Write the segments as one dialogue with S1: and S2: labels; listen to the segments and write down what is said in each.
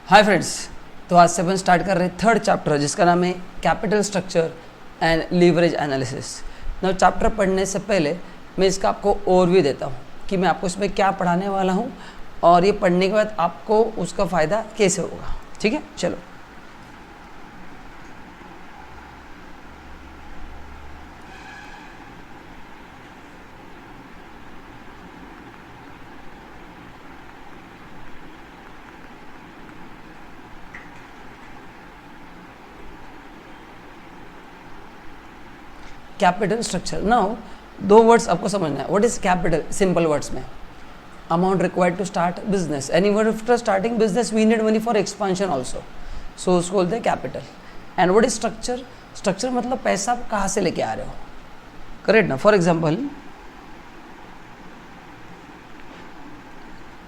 S1: Hi friends, तो आज से अपन स्टार्ट कर रहे हैं थर्ड चैप्टर जिसका नाम है capital structure and leverage analysis. ना चैप्टर पढ़ने से पहले मैं इसका आपको ओवरव्यू देता हूँ कि मैं आपको इसमें क्या पढ़ाने वाला हूँ और ये पढ़ने के बाद आपको उसका फ़ायदा कैसे होगा। ठीक है, चलो। Capital structure. नाउ दो वर्ड्स आपको समझना है। What is capital? Simple words में amount required to start business. Any word after starting business we need money for expansion also, so उसको बोलते हैं capital. And what is structure? Structure मतलब पैसा आप कहाँ से लेके आ रहे हो, करेक्ट ना। फॉर एग्जाम्पल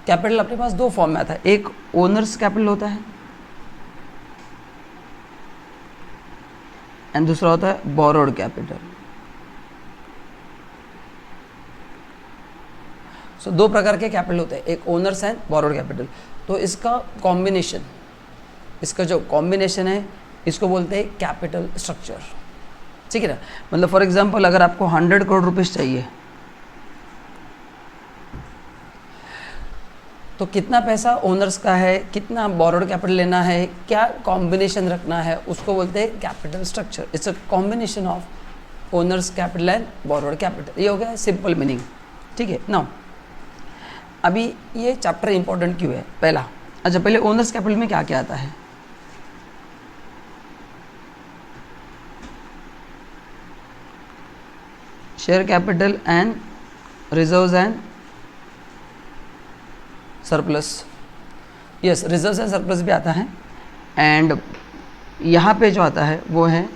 S1: कैपिटल अपने पास दो फॉर्म में आता है, एक ओनर्स कैपिटल होता है एंड दूसरा होता है बोरोड कैपिटल। सो दो प्रकार के कैपिटल होते हैं, एक ओनर्स एंड बोरोड कैपिटल। तो इसका कॉम्बिनेशन, इसका जो कॉम्बिनेशन है इसको बोलते हैं कैपिटल स्ट्रक्चर। ठीक है ना। मतलब फॉर एग्जांपल अगर आपको 100 करोड़ रुपीस चाहिए तो कितना पैसा ओनर्स का है, कितना बोरोड कैपिटल लेना है, क्या कॉम्बिनेशन रखना है, उसको बोलते हैं capital structure. It's a combination of owners capital and borrowed capital. ये हो गया सिंपल मीनिंग। ठीक है ना। अभी ये चैप्टर इंपॉर्टेंट क्यों है? पहला, अच्छा पहले ओनर्स कैपिटल में क्या क्या आता है? Share capital and reserves and surplus. Yes, reserves and surplus भी आता है। एंड यहाँ पे जो आता है वो है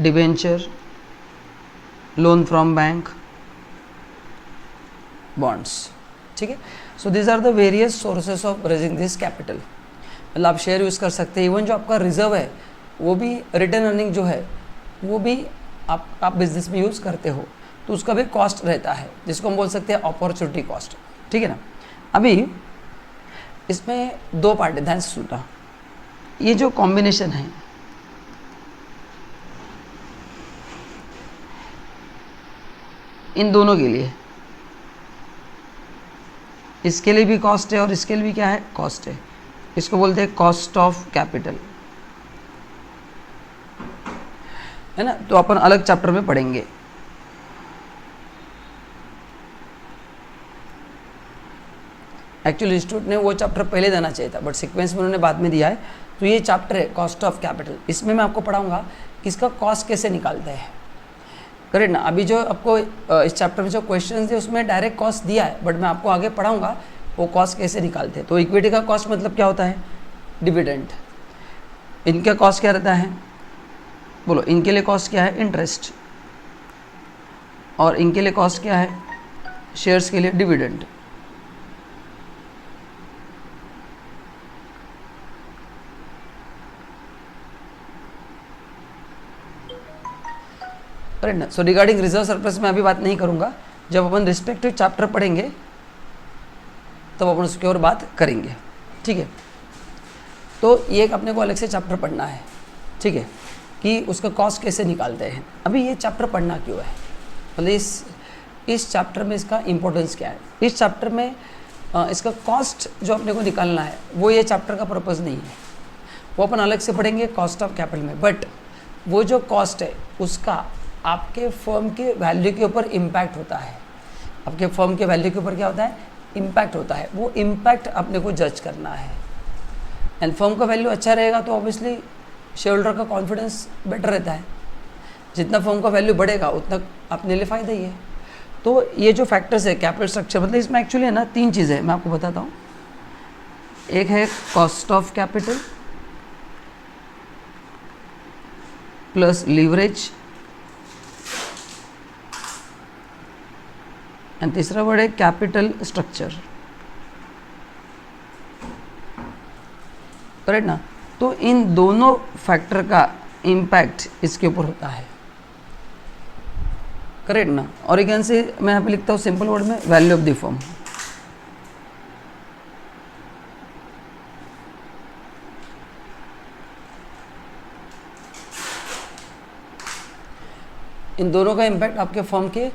S1: debenture, loan from bank, bonds. ठीक है। So this are the various sources of raising this capital. मतलब आप शेयर यूज़ कर सकते हैं। इवन जो आपका रिजर्व है वो भी रिटर्न अर्निंग जो है वो भी आप बिजनेस में यूज़ करते हो तो उसका भी कॉस्ट रहता है, जिसको हम बोल सकते हैं अपॉर्चुनिटी कॉस्ट। ठीक है ना। अभी इसमें दो पार्ट है, ध्यान से सुनना। ये जो कॉम्बिनेशन है इन दोनों के लिए, इसके लिए भी कॉस्ट है और इसके लिए भी क्या है, कॉस्ट है। इसको बोलते हैं कॉस्ट ऑफ कैपिटल, है ना। तो अपन अलग चैप्टर में पढ़ेंगे। एक्चुअली इंस्टीट्यूट ने वो चैप्टर पहले देना चाहिए था बट सीक्वेंस में उन्होंने बाद में दिया है। तो ये चैप्टर है कॉस्ट ऑफ कैपिटल। इसमें मैं आपको पढ़ाऊंगा कि इसका कॉस्ट कैसे निकालते हैं, करेक्ट ना। अभी जो आपको इस चैप्टर में जो क्वेश्चन थे उसमें डायरेक्ट कॉस्ट दिया है बट मैं आपको आगे पढ़ाऊंगा वो कॉस्ट कैसे निकालते हैं। तो इक्विटी का कॉस्ट मतलब क्या होता है, डिविडेंड। इनका कॉस्ट क्या रहता है, बोलो। इनके लिए कॉस्ट क्या है, इंटरेस्ट। और इनके लिए कॉस्ट क्या है, शेयर्स के लिए डिविडेंड। करेक्ट ना। सो रिगार्डिंग रिजर्व सरप्लस में अभी बात नहीं करूंगा, जब अपन रिस्पेक्टिव चैप्टर पढ़ेंगे तब अपन उसके और बात करेंगे। ठीक है। तो ये एक अपने को अलग से चैप्टर पढ़ना है, ठीक है, कि उसका कॉस्ट कैसे निकालते हैं। अभी ये चैप्टर पढ़ना क्यों है, मतलब इस चैप्टर में इसका इम्पोर्टेंस क्या है। इस चैप्टर में इसका कॉस्ट जो अपने को निकालना है वो ये चैप्टर का पर्पज़ नहीं है, वो अपन अलग से पढ़ेंगे कॉस्ट ऑफ कैपिटल में। बट वो जो कॉस्ट है उसका आपके फर्म के वैल्यू के ऊपर इम्पैक्ट होता है। आपके फर्म के वैल्यू के ऊपर क्या होता है, इम्पैक्ट होता है। वो इम्पैक्ट अपने को जज करना है। एंड फर्म का वैल्यू अच्छा रहेगा तो ऑब्वियसली शेयर होल्डर का कॉन्फिडेंस बेटर रहता है। जितना फर्म का वैल्यू बढ़ेगा उतना अपने लिए फ़ायदा ही है। तो ये जो फैक्टर्स है कैपिटल स्ट्रक्चर, मतलब इसमें एक्चुअली है ना 3 चीज़ें मैं आपको बताता हूँ। एक है cost of capital plus leverage and तीसरा वर्ड है कैपिटल स्ट्रक्चर, करेक्ट ना। तो इन दोनों फैक्टर का इम्पैक्ट इसके ऊपर होता है, करेक्ट ना। और एक से मैं यहाँ पे लिखता हूँ सिंपल वर्ड में, वैल्यू ऑफ द फर्म। इन दोनों का इम्पैक्ट आपके फर्म के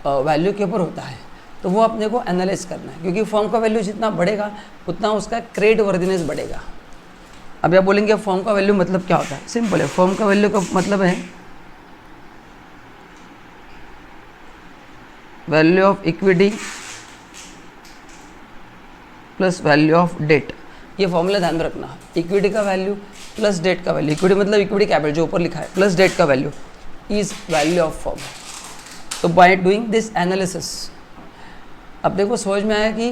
S1: वैल्यू के ऊपर होता है, तो वो अपने को एनालाइज करना है, क्योंकि फर्म का वैल्यू जितना बढ़ेगा उतना उसका क्रेडिट वर्दीनेस बढ़ेगा। अभी आप बोलेंगे फर्म का वैल्यू मतलब क्या होता है? सिंपल है, फर्म का वैल्यू का मतलब है value of equity plus value of debt. ये फॉर्मूला ध्यान में रखना, इक्विटी का वैल्यू प्लस डेट का वैल्यू, इक्विटी मतलब इक्विटी कैपिटल जो ऊपर लिखा है, प्लस डेट का value is value of firm. तो बाय डूइंग दिस एनालिसिस अपने को समझ में आया कि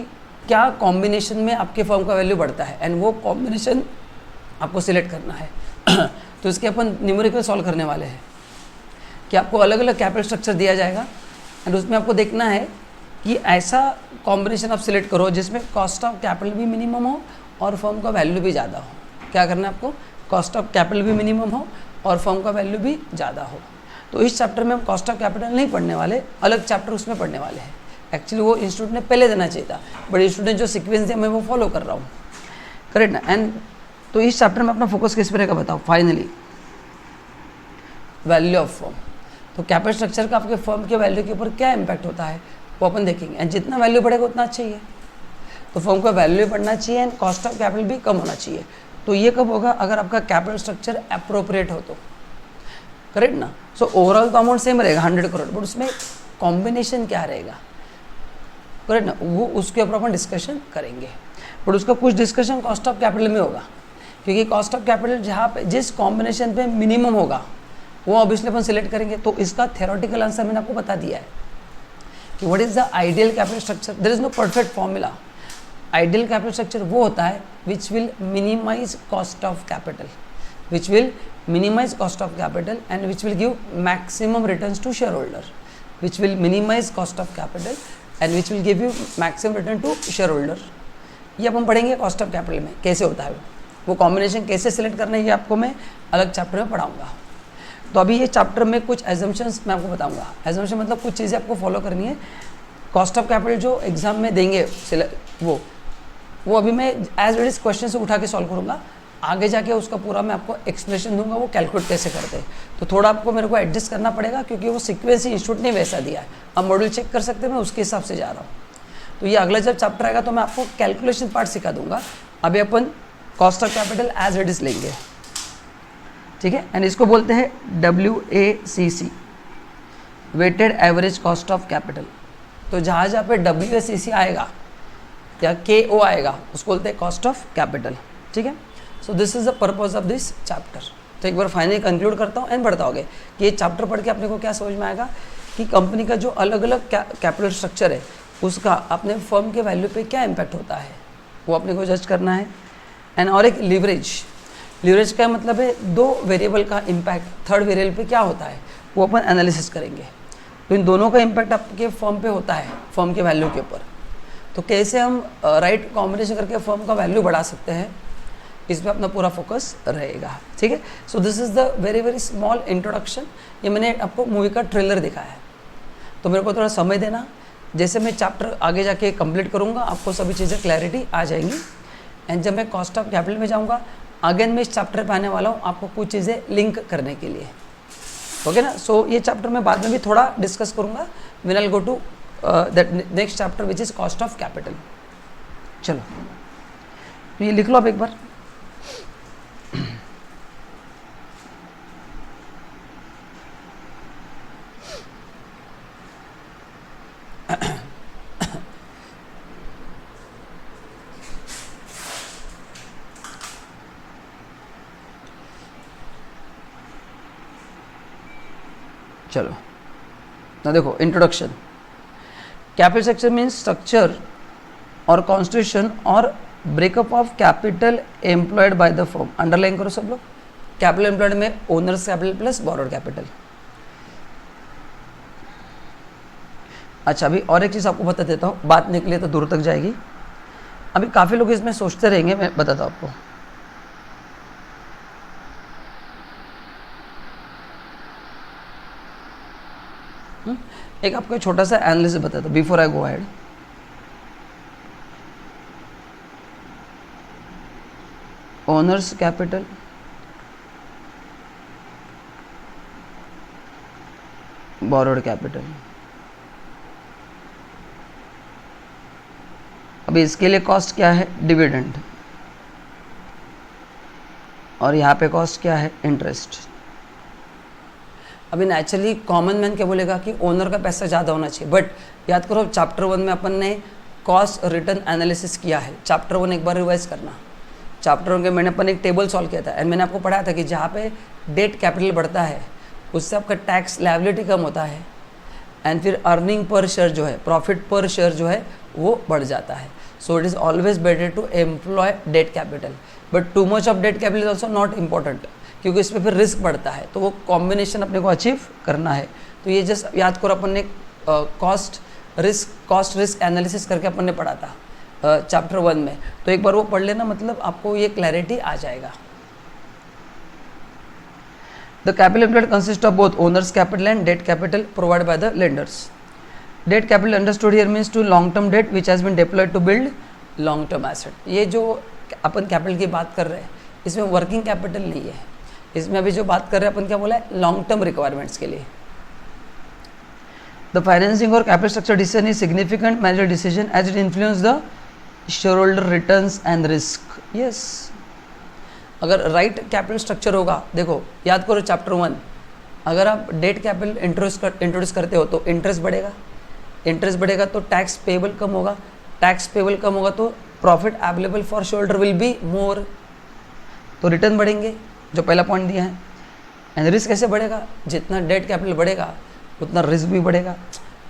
S1: क्या कॉम्बिनेशन में आपके फर्म का वैल्यू बढ़ता है, एंड वो कॉम्बिनेशन आपको सिलेक्ट करना है। तो इसके अपन न्यूमेरिकल सॉल्व करने वाले हैं कि आपको अलग अलग कैपिटल स्ट्रक्चर दिया जाएगा, एंड उसमें आपको देखना है कि ऐसा कॉम्बिनेशन आप सिलेक्ट करो जिसमें कॉस्ट ऑफ कैपिटल भी मिनिमम हो और फर्म का वैल्यू भी ज़्यादा हो। क्या करना है आपको? कॉस्ट ऑफ कैपिटल भी मिनिमम हो और फर्म का वैल्यू भी ज़्यादा हो। तो इस चैप्टर में हम कॉस्ट ऑफ कैपिटल नहीं पढ़ने वाले, अलग चैप्टर उसमें पढ़ने वाले हैं। एक्चुअली वो इंस्टीट्यूट ने पहले देना चाहिए था, बट इंस्टीट्यूट ने जो सीक्वेंस दिया मैं वो फॉलो कर रहा हूँ, करेक्ट ना। एंड तो इस चैप्टर में अपना फोकस किस पर रहेगा बताओ? Finally value of firm. तो कैपिटल स्ट्रक्चर का आपके फर्म के वैल्यू के ऊपर क्या इंपैक्ट होता है वो अपन देखेंगे, एंड जितना वैल्यू बढ़ेगा उतना अच्छा ही है। तो फर्म का वैल्यू भी बढ़ना चाहिए एंड कॉस्ट ऑफ कैपिटल भी कम होना चाहिए। तो ये कब होगा? अगर आपका कैपिटल स्ट्रक्चर अप्रोप्रिएट हो तो, करेक्ट ना। सो ओवरऑल तो अमाउंट सेम रहेगा 100 करोड़, बट उसमें कॉम्बिनेशन क्या रहेगा, करेक्ट ना, वो उसके ऊपर अपन डिस्कशन करेंगे। बट उसका कुछ डिस्कशन कॉस्ट ऑफ कैपिटल में होगा, क्योंकि कॉस्ट ऑफ कैपिटल जहाँ पे जिस कॉम्बिनेशन पे मिनिमम होगा वो ऑब्वियसली अपन सिलेक्ट करेंगे। तो इसका थ्योरेटिकल आंसर मैंने आपको बता दिया है कि what is the ideal capital structure. There is no perfect formula. Ideal capital structure वो होता है which will minimise cost of capital, which will minimise cost of capital and which will give maximum returns to shareholder, which will minimise cost of capital and which will give you maximum return to share holder. ये अब हम पढ़ेंगे cost of capital में कैसे होता है वो combination कैसे सिलेक्ट करना है, ये आपको मैं अलग चैप्टर में पढ़ाऊंगा। तो अभी ये चैप्टर में कुछ एजम्पशंस मैं आपको बताऊंगा। एजम्पशन मतलब कुछ चीज़ें आपको फॉलो करनी है। कॉस्ट ऑफ कैपिटल जो एग्जाम में देंगे वो अभी मैं एज इट इज क्वेश्चन से उठा के सॉल्व करूँगा, आगे जाके उसका पूरा मैं आपको एक्सप्लेनेशन दूंगा वो कैलकुलेट कैसे करते हैं। तो थोड़ा आपको मेरे को एडजस्ट करना पड़ेगा, क्योंकि वो सीक्वेंस ही इंस्टीट्यूट ने वैसा दिया है। अब मॉड्यूल चेक कर सकते हैं, मैं उसके हिसाब से जा रहा हूँ। तो ये अगला जब चैप्टर आएगा तो मैं आपको कैलकुलेशन पार्ट सिखा दूंगा। अभी अपन cost of capital as it is लेंगे, ठीक है। एंड इसको बोलते हैं WACC, weighted average cost of capital. तो जहाँ जहाँ पे WACC आएगा या KO आएगा उसको बोलते हैं कॉस्ट ऑफ कैपिटल, ठीक है। So this is the purpose of this chapter. तो एक बार फाइनली कंक्लूड करता हूँ एंड बढ़ता होगे कि ये चैप्टर पढ़ के अपने को क्या समझ में आएगा कि कंपनी का जो अलग अलग कैपिटल स्ट्रक्चर है उसका अपने फर्म के वैल्यू पे क्या इम्पैक्ट होता है वो अपने को जज करना है। एंड और एक लीवरेज का मतलब है दो वेरिएबल का इम्पैक्ट थर्ड वेरिएबल पे क्या होता है वो अपन एनालिसिस करेंगे। तो इन दोनों का इम्पैक्ट आपके फर्म पे होता है फर्म के वैल्यू के ऊपर। तो कैसे हम राइट कॉम्बिनेशन करके फर्म का वैल्यू बढ़ा सकते हैं इस पर अपना पूरा फोकस रहेगा, ठीक है। So this is the very very small introduction. ये मैंने आपको मूवी का ट्रेलर दिखाया है, तो मेरे को थोड़ा समय देना। जैसे मैं चैप्टर आगे जाके कंप्लीट करूँगा आपको सभी चीज़ें क्लैरिटी आ जाएंगी। एंड जब मैं कॉस्ट ऑफ कैपिटल में जाऊँगा अगेन मैं इस चैप्टर पे आने वाला हूँ आपको कुछ चीज़ें लिंक करने के लिए, ओके ना। सो ये चैप्टर मैं बाद में भी थोड़ा डिस्कस करूँगा when I will go to that next chapter which is cost of capital. चलो तो ये लिख लो आप एक बार। चलो ना देखो introduction. Capital structure means structure और कॉन्स्टिट्यूशन और breakup of capital employed by the firm. Underline करो सब लोग। कैपिटल एम्प्लॉयड में owners capital plus borrowed capital. अच्छा अभी और एक चीज़ आपको बता देता हूँ, बात निकले तो दूर तक जाएगी। अभी काफ़ी लोग इसमें सोचते रहेंगे, मैं बताता हूँ आपको। एक आपको एक छोटा सा एनालिसिस बताता हूँ before I go ahead. Owners capital borrowed capital. अभी इसके लिए कॉस्ट क्या है, डिविडेंड, और यहाँ पे कॉस्ट क्या है, इंटरेस्ट। अभी नेचुरली कॉमन मैन क्या बोलेगा कि ओनर का पैसा ज़्यादा होना चाहिए, बट याद करो चैप्टर 1 में अपन ने कॉस्ट रिटर्न एनालिसिस किया है। चैप्टर 1 एक बार रिवाइज करना। चैप्टर 1 के मैंने अपन एक टेबल सॉल्व किया था एंड मैंने आपको पढ़ाया था कि जहाँ पे डेट कैपिटल बढ़ता है उससे आपका टैक्स लायबिलिटी कम होता है एंड फिर अर्निंग पर शेयर जो है, प्रॉफिट पर शेयर जो है वो बढ़ जाता है। So it is always better to employ debt capital, but too much of debt capital is also not important, क्योंकि इसमें फिर रिस्क बढ़ता है। तो वो कॉम्बिनेशन अपने को अचीव करना है। तो ये जस्ट याद करो, अपन ने कॉस्ट रिस्क एनालिसिस करके अपन ने पढ़ा था चैप्टर 1 में। तो एक बार वो पढ़ लेना, मतलब आपको ये क्लैरिटी आ जाएगा। The capital employed consist of both owners capital and debt capital provide by the lenders. Debt capital understood here means to long term debt which has been deployed to build long term asset. ये जो अपन capital की बात कर रहे हैं इसमें working capital नहीं है, इसमें अभी जो बात कर रहे हैं अपन क्या बोला है, लॉन्ग टर्म रिक्वायरमेंट्स के लिए। द फाइनेंसिंग और capital structure decision is significant manager decision as it influence the share holder returns and risk. Yes, अगर राइट कैपिटल स्ट्रक्चर होगा, देखो याद करो चैप्टर 1, अगर आप डेट कैपिटल इंट्रोड्यूस करते हो तो इंटरेस्ट बढ़ेगा, इंटरेस्ट बढ़ेगा तो टैक्स पेबल कम होगा, टैक्स पेबल कम होगा तो profit available for share holder will be more, तो रिटर्न बढ़ेंगे, जो पहला पॉइंट दिया है। एंड रिस्क कैसे बढ़ेगा, जितना डेट कैपिटल बढ़ेगा उतना रिस्क भी बढ़ेगा।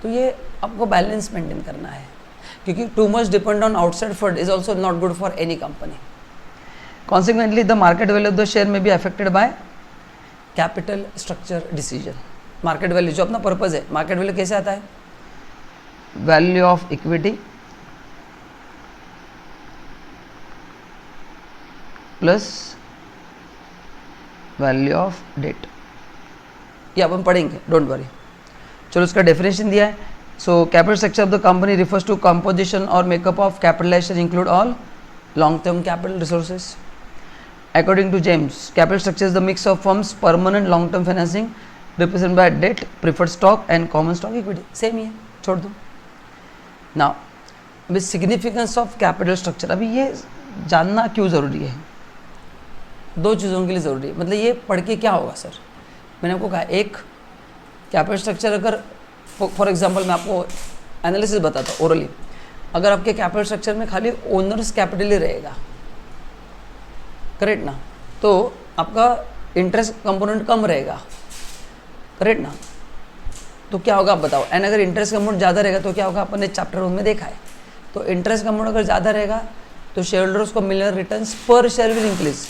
S1: तो ये आपको बैलेंस मेंटेन करना है, क्योंकि too much depend on outside fund is also not good for any company. Consequently the market value of the share में be affected by capital structure decision. Market value जो अपना पर्पज है, market value कैसे आता है, value of equity plus value of debt, ये अपन पढ़ेंगे, डोंट वरी। चलो उसका डेफिनेशन दिया है। So capital structure of the company refers to composition और makeup of capitalization include all long term capital resources. According to James, capital structure is the mix of firms permanent long term financing represent by debt, preferred stock and common stock equity. Same ही है, छोड़ दो। Now with significance of capital structure, अभी ये जानना क्यों ज़रूरी है, दो चीज़ों के लिए ज़रूरी है। मतलब ये पढ़ के क्या होगा सर, मैंने आपको कहा एक कैपिटल स्ट्रक्चर, अगर फॉर एग्जांपल मैं आपको एनालिसिस बताता हूँ ओरली, अगर आपके कैपिटल स्ट्रक्चर में खाली ओनर्स कैपिटल ही रहेगा, करेक्ट ना, तो आपका इंटरेस्ट कंपोनेंट कम रहेगा, करेक्ट ना, तो क्या होगा आप बताओ। एंड अगर इंटरेस्ट कंपोनेंट ज़्यादा रहेगा तो क्या होगा, अपन ने चैप्टर 1 में देखा है। तो इंटरेस्ट कंपोनेंट अगर ज़्यादा रहेगा तो शेयर होल्डर्स को मिलने रिटर्न्स पर share will increase,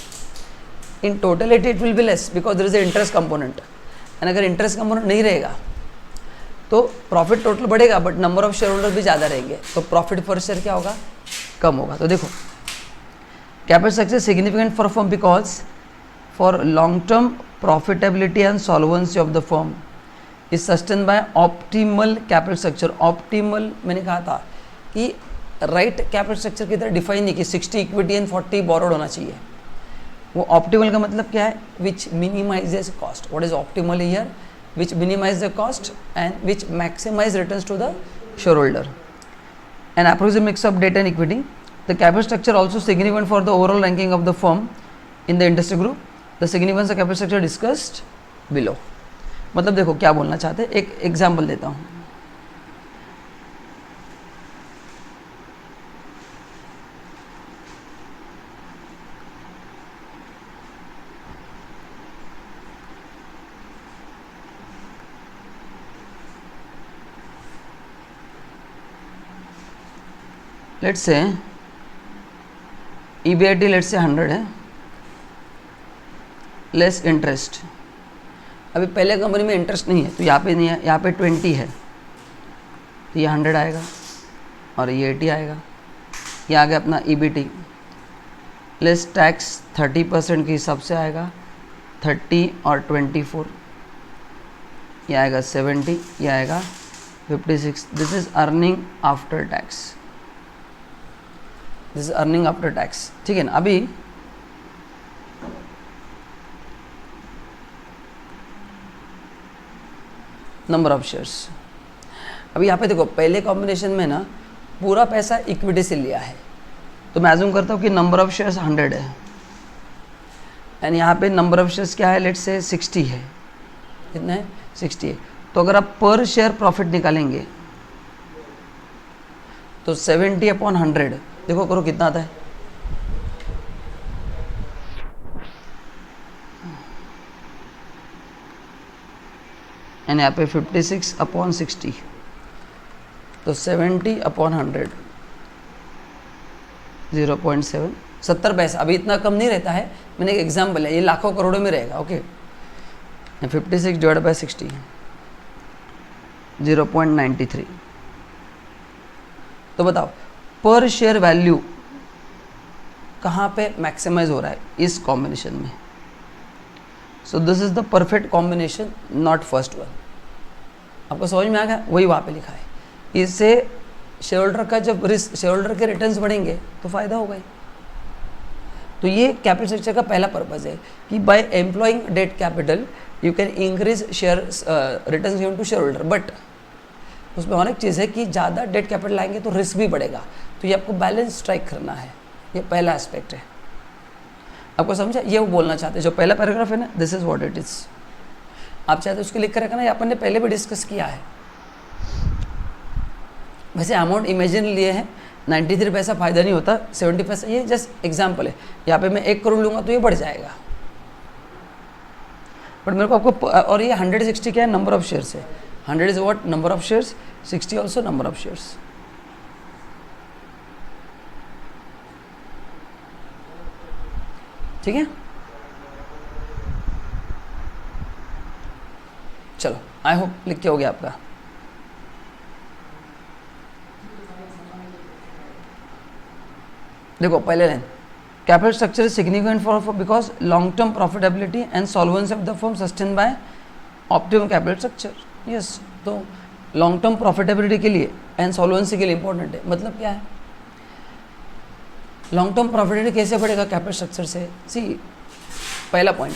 S1: in totality it will be less because there is a interest component. And अगर इंटरेस्ट कंपोनेंट नहीं रहेगा तो प्रॉफिट टोटल बढ़ेगा but number of shareholder भी ज़्यादा रहेंगे, तो प्रॉफिट पर शेयर क्या होगा, कम होगा। तो देखो capital structure significant for firm because for long term profitability and solvency of the firm is sustain by optimal capital structure. Optimal मैंने कहा था कि राइट कैपिटल स्ट्रक्चर की तरह डिफाइन नहीं कि 60 इक्विटी एंड 40 बोरोड होना चाहिए। वो ऑप्टिमल का मतलब क्या है, which minimizes cost. What is optimal here, which minimize the cost and which maximize returns to the shareholder. An approximate mix of debt and equity. The capital structure also significant for the overall ranking of the firm in the industry group. The significance of capital structure discussed below. मतलब देखो क्या बोलना चाहते हैं, एक example देता हूँ। Let's say EBIT let's say 100 है, लेस इंटरेस्ट। अभी पहले कंपनी में इंटरेस्ट नहीं है तो यहाँ पे नहीं है, यहाँ पे 20 है तो ये 100 आएगा और ये 80 आएगा। ये आ गया अपना EBT, लेस टैक्स 30% के हिसाब से आएगा, 30 और 24, ये आएगा 70, ये आएगा 56। This is earning after tax, this is earning after tax, ठीक है ना। अभी नंबर ऑफ शेयर्स। अभी यहाँ पे देखो पहले कॉम्बिनेशन में ना पूरा पैसा इक्विटी से लिया है, तो मैं अज्यूम करता हूँ कि नंबर ऑफ शेयर्स 100 है एंड यहाँ पे नंबर ऑफ शेयर्स क्या है, लेट्स से 60 है। कितना है? 60 है। तो अगर आप पर शेयर प्रॉफिट निकालेंगे तो 70/100 देखो करो कितना आता है, एंड यहाँ पे 56/60 तो 70/100 0.7 70 पैसा। अभी इतना कम नहीं रहता है, मैंने एक एग्जाम्पल है, ये लाखों करोड़ों में रहेगा। ओके 56/60 0.93। तो बताओ पर शेयर वैल्यू कहाँ पे मैक्सिमाइज हो रहा है? इस कॉम्बिनेशन में। सो this is the perfect combination, not first one. आपको समझ में आ गया? वही वहाँ पे लिखा है। इससे शेयर होल्डर का जब शेयर होल्डर के रिटर्न्स बढ़ेंगे तो फायदा होगा ही। तो ये कैपिटल स्ट्रक्चर का पहला पर्पज है कि by employing debt capital you can increase share returns given to shareholder. But उसमें और एक चीज़ है कि ज़्यादा डेट कैपिटल लाएंगे तो रिस्क भी बढ़ेगा, तो ये आपको बैलेंस स्ट्राइक करना है। ये पहला एस्पेक्ट है। आपको समझा? ये वो बोलना चाहते हैं। जो पहला पैराग्राफ है ना, this is what it is. आप चाहते उसको लिख कर रखना, ये अपन ने पहले भी डिस्कस किया है। वैसे अमाउंट इमेजिन लिए हैं, 93 पैसा फ़ायदा नहीं होता, 70 पैसा, ये जस्ट एग्जाम्पल है। यहाँ पे मैं 1 करोड़ लूँगा तो ये बढ़ जाएगा, बट मेरे को आपको, और ये 160 क्या है? नंबर ऑफ शेयर्स है। 100 is what? Number of shares, 60 also number of shares. ठीक है, चलो आई होप लिख के हो गया आपका। देखो पहले line, capital structure is significant for because long term profitability and solvency of the firm sustain by optimum capital structure. Yes, तो लॉन्ग टर्म प्रॉफिटेबिलिटी के लिए एंड सॉल्वेंसी के लिए इंपॉर्टेंट है। मतलब क्या है? लॉन्ग टर्म प्रॉफिटेबिलिटी कैसे बढ़ेगा कैपिटल स्ट्रक्चर से? सी, पहला पॉइंट,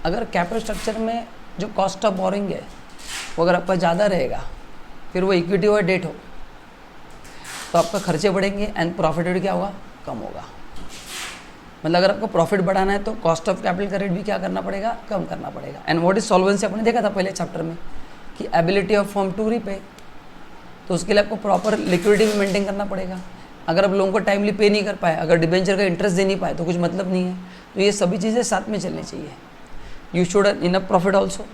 S1: अगर कैपिटल स्ट्रक्चर में जो कॉस्ट ऑफ बोरिंग है वो अगर आपका ज़्यादा रहेगा, फिर वो इक्विटी हो या डेट हो, तो आपका खर्चे बढ़ेंगे एंड प्रॉफिटेबिलिटी क्या होगा? कम होगा। मतलब अगर आपको प्रॉफिट बढ़ाना है तो कॉस्ट ऑफ कैपिटल का रेट भी क्या करना पड़ेगा? कम करना पड़ेगा। And what is solvency? आपने देखा था पहले चैप्टर में कि ability of firm to repay, तो उसके लिए आपको प्रॉपर लिक्विडिटी भी मेंटेन करना पड़ेगा। अगर आप लोगों को टाइमली पे नहीं कर पाए, अगर डिबेंचर का इंटरेस्ट दे नहीं पाए तो कुछ मतलब नहीं है। तो ये सभी चीज़ें साथ में चलनी चाहिए। You should have enough profit also,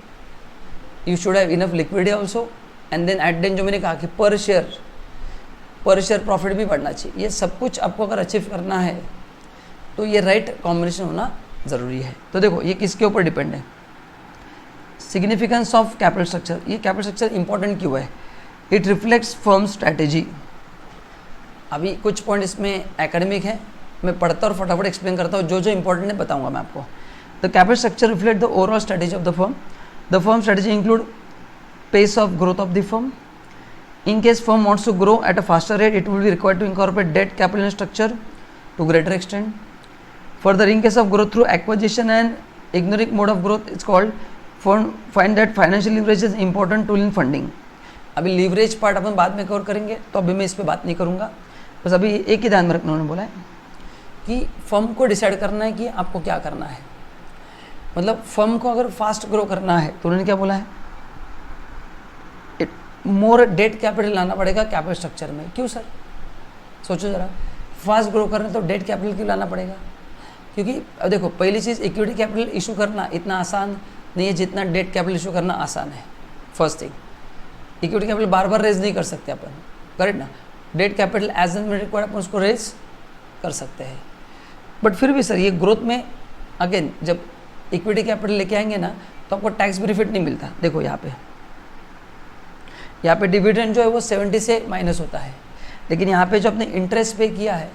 S1: you should have enough liquidity also, and then at then जो मैंने कहा कि पर शेयर प्रॉफिट भी बढ़ना चाहिए। ये सब कुछ आपको अगर अचीव करना है तो ये राइट कॉम्बिनेशन होना ज़रूरी है। तो देखो ये किसके ऊपर डिपेंड है? Significance of capital structure. ये कैपिटल स्ट्रक्चर इंपॉर्टेंट क्यों है? It reflects firm strategy. अभी कुछ पॉइंट इसमें एकेडमिक है, मैं पढ़ता और फटाफट एक्सप्लेन करता हूँ, जो जो इंपॉर्टेंट है बताऊँगा मैं आपको। The capital structure reflect the overall strategy of the firm. The firm strategy include pace of growth of the firm. In case firm wants to grow at a faster rate, it will be required to incorporate debt capital structure to greater extent. Further, in case of growth through acquisition and ignoring mode of growth, it's called find that financial leverage is important tool in funding. अभी leverage part अपन बाद में cover करेंगे, तो अभी मैं इस पर बात नहीं करूँगा। बस अभी एक ही ध्यान में रखना, उन्होंने बोला है कि फर्म को डिसाइड करना है कि आपको क्या करना है। मतलब फर्म को अगर फास्ट ग्रो करना है तो उन्होंने क्या बोला है? मोर डेट कैपिटल लाना पड़ेगा कैपिटल स्ट्रक्चर में। क्यों सर? सोचो ज़रा, फास्ट ग्रो करना तो डेट कैपिटल क्यों लाना पड़ेगा? क्योंकि अब देखो पहली चीज़, इक्विटी कैपिटल इशू करना इतना आसान नहीं है जितना डेट कैपिटल इशू करना आसान है। फर्स्ट थिंग, इक्विटी कैपिटल बार बार रेज नहीं कर सकते अपन, करेक्ट ना? Debt capital as an required अपन उसको रेज कर सकते हैं। बट फिर भी सर ये ग्रोथ में अगेन जब इक्विटी कैपिटल लेके आएंगे ना तो आपको टैक्स बेनिफिट नहीं मिलता। देखो यहाँ पे डिविडेंड जो है वो 70 से माइनस होता है, लेकिन यहाँ पे जो आपने इंटरेस्ट पे किया है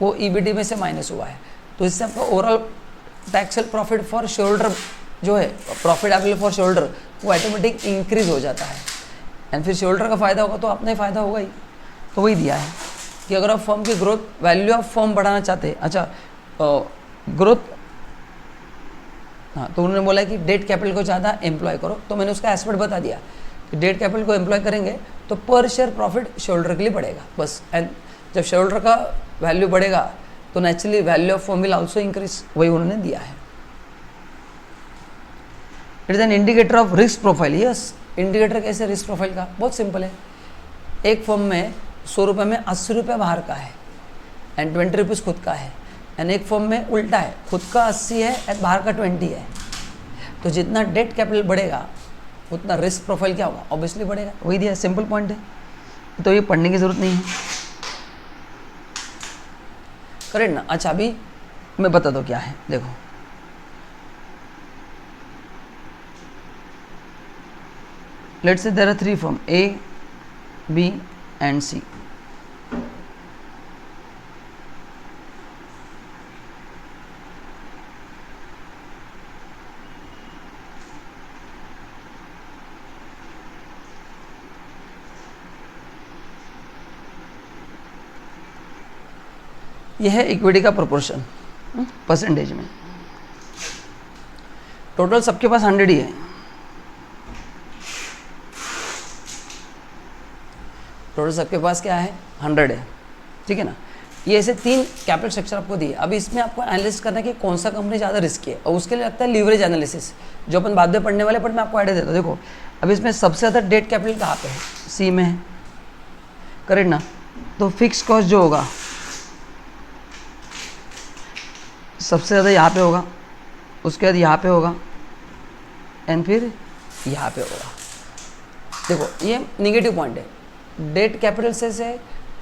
S1: वो ईबीडी में से माइनस हुआ है। तो इससे आपका overall Taxol profit for share holder जो है, profit available for share holder, वो ऑटोमेटिक इंक्रीज हो जाता है। एंड फिर शेयर होल्डर का फ़ायदा होगा तो अपना ही फ़ायदा होगा ही। तो वही दिया है कि अगर आप फर्म की ग्रोथ, वैल्यू ऑफ फर्म बढ़ाना चाहते हैं, अच्छा ग्रोथ, हाँ, तो उन्होंने बोला कि डेट कैपिटल को ज़्यादा एम्प्लॉय करो। तो मैंने उसका एस्पेक्ट बता दिया डेट कैपिटल को एम्प्लॉय करेंगे तो पर शेयर प्रॉफिट शेयर होल्डर के लिए बढ़ेगा बस। एंड जब शेयर होल्डर का वैल्यू बढ़ेगा तो naturally value of firm will also increase, वही उन्होंने दिया है। It is an indicator of risk profile. Yes, indicator कैसे रिस्क प्रोफाइल का? बहुत सिंपल है। एक फर्म में 100 रुपये में 80 रुपये बाहर का है एंड 20 रुपीज़ खुद का है, एंड एक फर्म में उल्टा है, खुद का 80 है एंड बाहर का 20 है। तो जितना डेट कैपिटल बढ़ेगा उतना रिस्क प्रोफाइल क्या होगा? ऑब्वियसली बढ़ेगा। वही दिया, सिंपल पॉइंट है, तो ये पढ़ने की ज़रूरत नहीं है, करेक्ट ना। अच्छा, अभी मैं बता दो क्या है। देखो, let's say there are 3 firm A, B and C। यह है इक्विटी का प्रोपोर्शन परसेंटेज में। टोटल सबके पास 100 ही है। टोटल सबके पास क्या है? 100 है, ठीक है ना। ये ऐसे 3 कैपिटल स्ट्रक्चर आपको दिए। अब इसमें आपको एनालिसिस करना है कि कौन सा कंपनी ज़्यादा रिस्की है, और उसके लिए लगता है लीवरेज एनालिसिस, जो अपन बाद में पढ़ने वाले, बट मैं आपको आइडिया देता हूँ। देखो, अब इसमें सबसे ज़्यादा डेट कैपिटल कहाँ पे है? C में है, करेक्ट ना। तो फिक्स कॉस्ट जो होगा सबसे ज़्यादा यहाँ पे होगा, उसके बाद यहाँ पे होगा, एंड फिर यहाँ पे होगा। देखो, ये नेगेटिव पॉइंट है। डेट कैपिटल से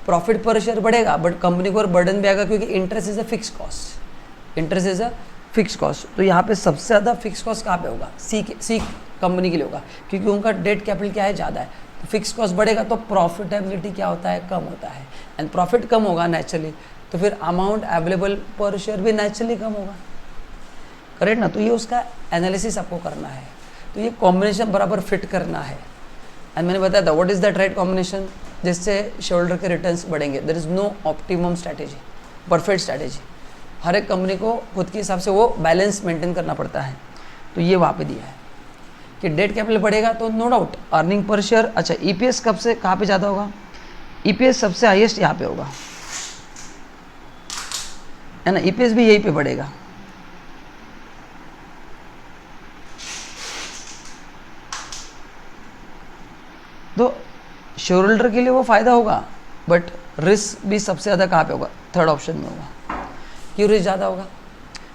S1: प्रॉफिट पर शेयर बढ़ेगा, बट कंपनी को और बर्डन भी आएगा, क्योंकि interest is a fix cost. Interest is a fix cost. तो यहाँ पे सबसे ज़्यादा फिक्स कॉस्ट कहाँ पे होगा? सी कंपनी के लिए होगा, क्योंकि उनका डेट कैपिटल क्या है? ज़्यादा है। तो फिक्स कॉस्ट बढ़ेगा तो प्रॉफिटेबिलिटी क्या होता है? कम होता है। एंड प्रॉफिट कम होगा नेचुरली, तो फिर अमाउंट अवेलेबल पर शेयर भी नेचुरली कम होगा, करेक्ट ना। तो ये उसका एनालिसिस आपको करना है। तो ये कॉम्बिनेशन बराबर फिट करना है। एंड मैंने बताया था what is that right combination, जिससे शेयर होल्डर के रिटर्न्स बढ़ेंगे। There is no optimum strategy, perfect strategy. हर एक कंपनी को खुद के हिसाब से वो बैलेंस मेंटेन करना पड़ता है। तो ये वहाँ पे दिया है कि डेट कैपिटल बढ़ेगा तो no doubt earning per share. अच्छा, EPS कब से कहाँ पे ज़्यादा होगा? EPS सबसे हाईएस्ट यहाँ पे होगा, है ना। EPS भी यहीं पे बढ़ेगा। तो शेयर होल्डर के लिए वो फायदा होगा, बट रिस्क भी सबसे ज़्यादा कहाँ पे होगा? थर्ड ऑप्शन में होगा। क्यों रिस्क ज़्यादा होगा?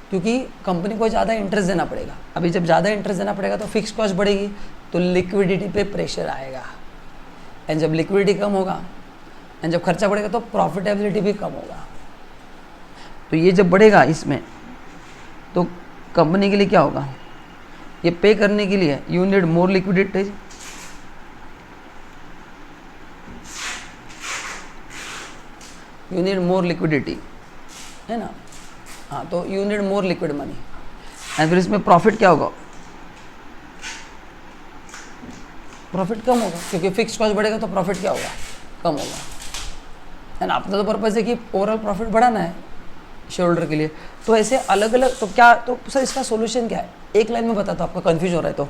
S1: क्योंकि कंपनी को ज़्यादा इंटरेस्ट देना पड़ेगा। अभी जब ज़्यादा इंटरेस्ट देना पड़ेगा तो फिक्स कॉस्ट बढ़ेगी, तो लिक्विडिटी पे प्रेशर आएगा। एंड जब लिक्विडिटी कम होगा एंड जब खर्चा बढ़ेगा तो प्रॉफिटेबिलिटी भी कम होगा। तो ये जब बढ़ेगा इसमें, तो कंपनी के लिए क्या होगा? ये पे करने के लिए you need more liquidity, you need more liquidity, है ना। हाँ, तो you need more liquid money. And फिर इसमें प्रॉफिट क्या होगा? प्रॉफिट कम होगा, क्योंकि फिक्स कॉस्ट बढ़ेगा तो प्रॉफिट क्या होगा? कम होगा। एंड अपना तो पर्पज़ है कि ओवरऑल प्रॉफिट बढ़ाना है शेयर होल्डर के लिए। तो ऐसे अलग अलग, तो क्या, तो सर इसका सोल्यूशन क्या है? एक लाइन में बताता हूँ, आपका कन्फ्यूज हो रहा है तो।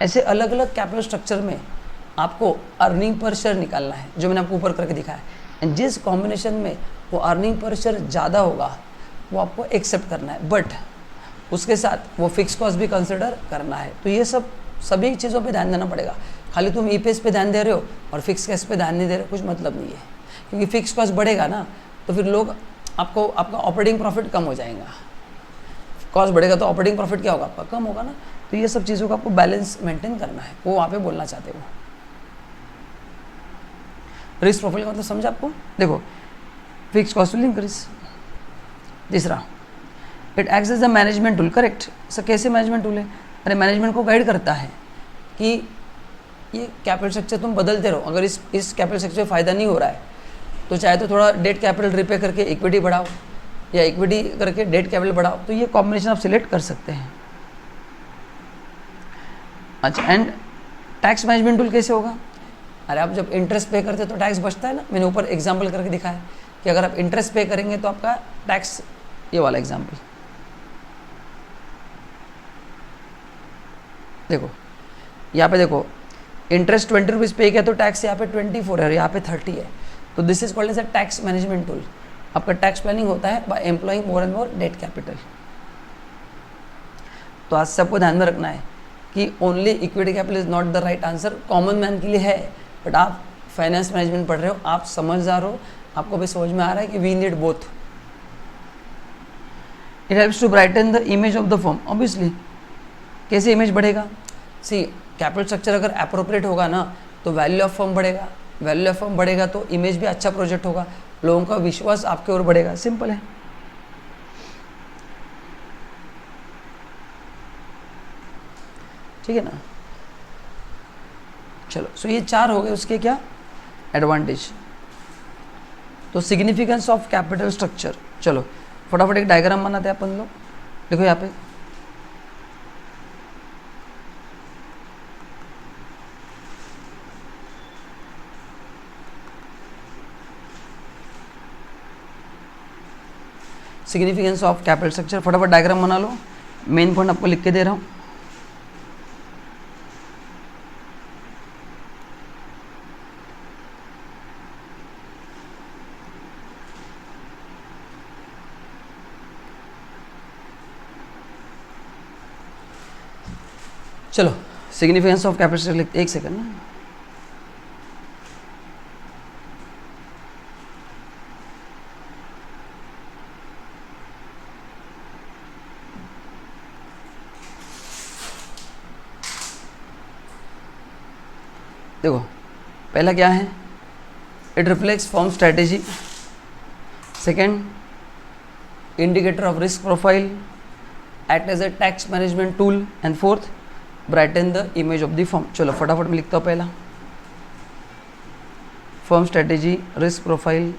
S1: ऐसे अलग अलग कैपिटल स्ट्रक्चर में आपको अर्निंग पर शेयर निकालना है, जो मैंने आपको ऊपर करके दिखाया। एंड जिस कॉम्बिनेशन में वो अर्निंग पर शेयर ज़्यादा होगा वो आपको एक्सेप्ट करना है, बट उसके साथ वो फिक्स कॉस्ट भी कंसिडर करना है। तो ये सभी चीज़ों पे ध्यान देना पड़ेगा। खाली तुम EPS पे ध्यान दे रहे हो और फिक्स कॉस्ट पे ध्यान नहीं दे रहे, कुछ मतलब नहीं है। क्योंकि फिक्स कॉस्ट बढ़ेगा ना, तो फिर लोग आपका ऑपरेटिंग प्रॉफिट कम हो जाएगा। कॉस्ट बढ़ेगा तो ऑपरेटिंग प्रॉफिट क्या होगा? आपका कम होगा ना। तो ये सब चीज़ों का आपको बैलेंस मेंटेन करना है, वो वहाँ पे बोलना चाहते हो। रिस्क प्रोफाइल का मतलब समझा आपको? देखो, फिक्स कॉस्ट विल इंक्रीज। तीसरा, it acts as a management tool. Correct sir, कैसे मैनेजमेंट टूल है? अरे मैनेजमेंट को गाइड करता है कि ये कैपिटल स्ट्रक्चर तुम बदलते रहो। अगर इस कैपिटल स्ट्रक्चर में फ़ायदा नहीं हो रहा है तो चाहे तो थोड़ा डेट कैपिटल रिपे करके इक्विटी बढ़ाओ, या इक्विटी करके डेट कैपिटल बढ़ाओ। तो ये कॉम्बिनेशन आप सिलेक्ट कर सकते हैं। अच्छा, एंड टैक्स मैनेजमेंट टूल कैसे होगा? अरे आप जब इंटरेस्ट पे करते तो टैक्स बचता है ना। मैंने ऊपर एग्जाम्पल करके दिखाया कि अगर आप इंटरेस्ट पे करेंगे तो आपका टैक्स, ये वाला एग्जाम्पल देखो, यहाँ पे देखो इंटरेस्ट 20 रुपीज़ पे किया तो टैक्स यहाँ पे 24 है और यहाँ पे 30 है, तो this is called as a tax management tool. आपका टैक्स प्लानिंग होता है by employing more and more debt capital. तो आज सबको ध्यान में रखना है कि only equity capital is not the right answer, common man के लिए है, बट आप फाइनेंस मैनेजमेंट पढ़ रहे हो, आप समझदार हो, आपको भी समझ में आ रहा है कि we need both. It helps to brighten the image of the firm, obviously. कैसे इमेज बढ़ेगा? सी, कैपिटल स्ट्रक्चर अगर अप्रोप्रिएट होगा ना तो वैल्यू ऑफ फर्म बढ़ेगा, वैल्यू ऑफ फर्म बढ़ेगा तो इमेज भी अच्छा प्रोजेक्ट होगा, लोगों का विश्वास आपके ओर बढ़ेगा, सिंपल है। ठीक है ना? चलो, सो ये 4 हो गए उसके क्या एडवांटेज। तो सिग्निफिकेंस ऑफ कैपिटल स्ट्रक्चर, चलो फटाफट एक डायग्राम बनाते हैं अपन लोग। देखो यहाँ पे सिग्निफिकेंस ऑफ कैपिटल स्ट्रक्चर, फटाफट डायग्राम बना लो। मेन पॉइंट आपको लिख के दे रहा हूँ। चलो, सिग्निफिकेंस ऑफ कैपिटल स्ट्रक्चर लिखते, एक सेकंड ना। देखो पहला क्या है, it reflects firm strategy, second indicator of risk profile, act as a tax management tool, and fourth brighten the image of the firm. चलो फटाफट मैं लिखता हूँ। पहला firm strategy, risk profile,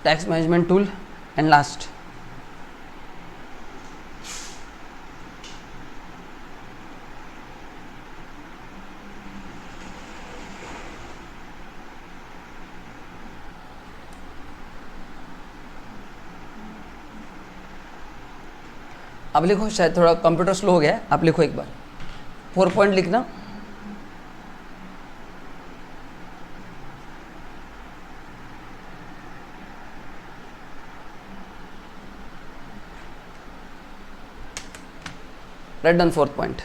S1: tax management tool, and last अब लिखो। शायद थोड़ा कंप्यूटर स्लो हो गया है, आप लिखो एक बार। 4 पॉइंट लिखना। Write down 4th point.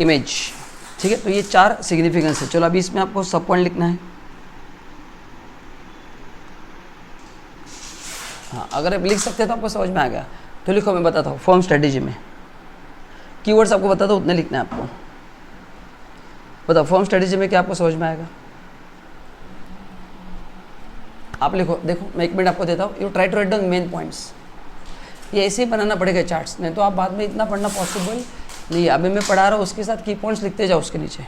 S1: Image, ठीक है। तो ये 4 सिग्निफिकेंस है। चलो अभी इसमें आपको सब पॉइंट लिखना है। हाँ, अगर आप लिख सकते हैं तो आपको समझ में आ गया। तो लिखो, मैं बताता हूँ। फर्म स्ट्रेटेजी में कीवर्ड्स आपको बताता हूँ, उतने लिखना है आपको। बताओ फर्म स्ट्रेटेजी में क्या आपको समझ में आएगा? आप लिखो। देखो मैं 1 मिनट आपको देता हूँ। You try to write down main points. ये ऐसे ही बनाना पड़ेगा चार्ट्स, नहीं तो आप बाद में इतना पढ़ना पॉसिबल नहीं। अभी मैं पढ़ा रहा हूँ, उसके साथ की पॉइंट्स लिखते जाओ उसके नीचे।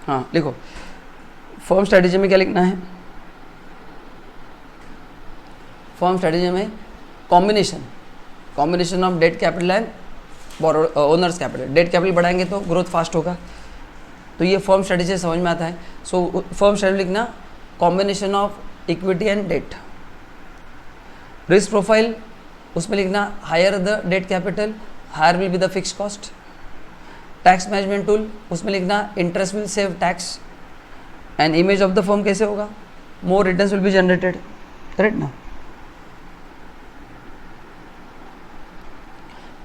S1: हाँ लिखो, फर्म स्ट्रेटेजी में क्या लिखना है? फर्म स्ट्रेटेजी में combination of debt capital and owners capital. Debt capital बढ़ाएंगे तो ग्रोथ फास्ट होगा, तो ये फर्म स्ट्रेटेजी समझ में आता है। सो फर्म स्ट्रेटेजी लिखना combination of equity and debt. Risk profile, उसमें लिखना higher the debt capital higher will be the fix cost. Tax management tool, उसमें लिखना interest will save tax. And image of the firm कैसे होगा? More returns will be generated, correct ना?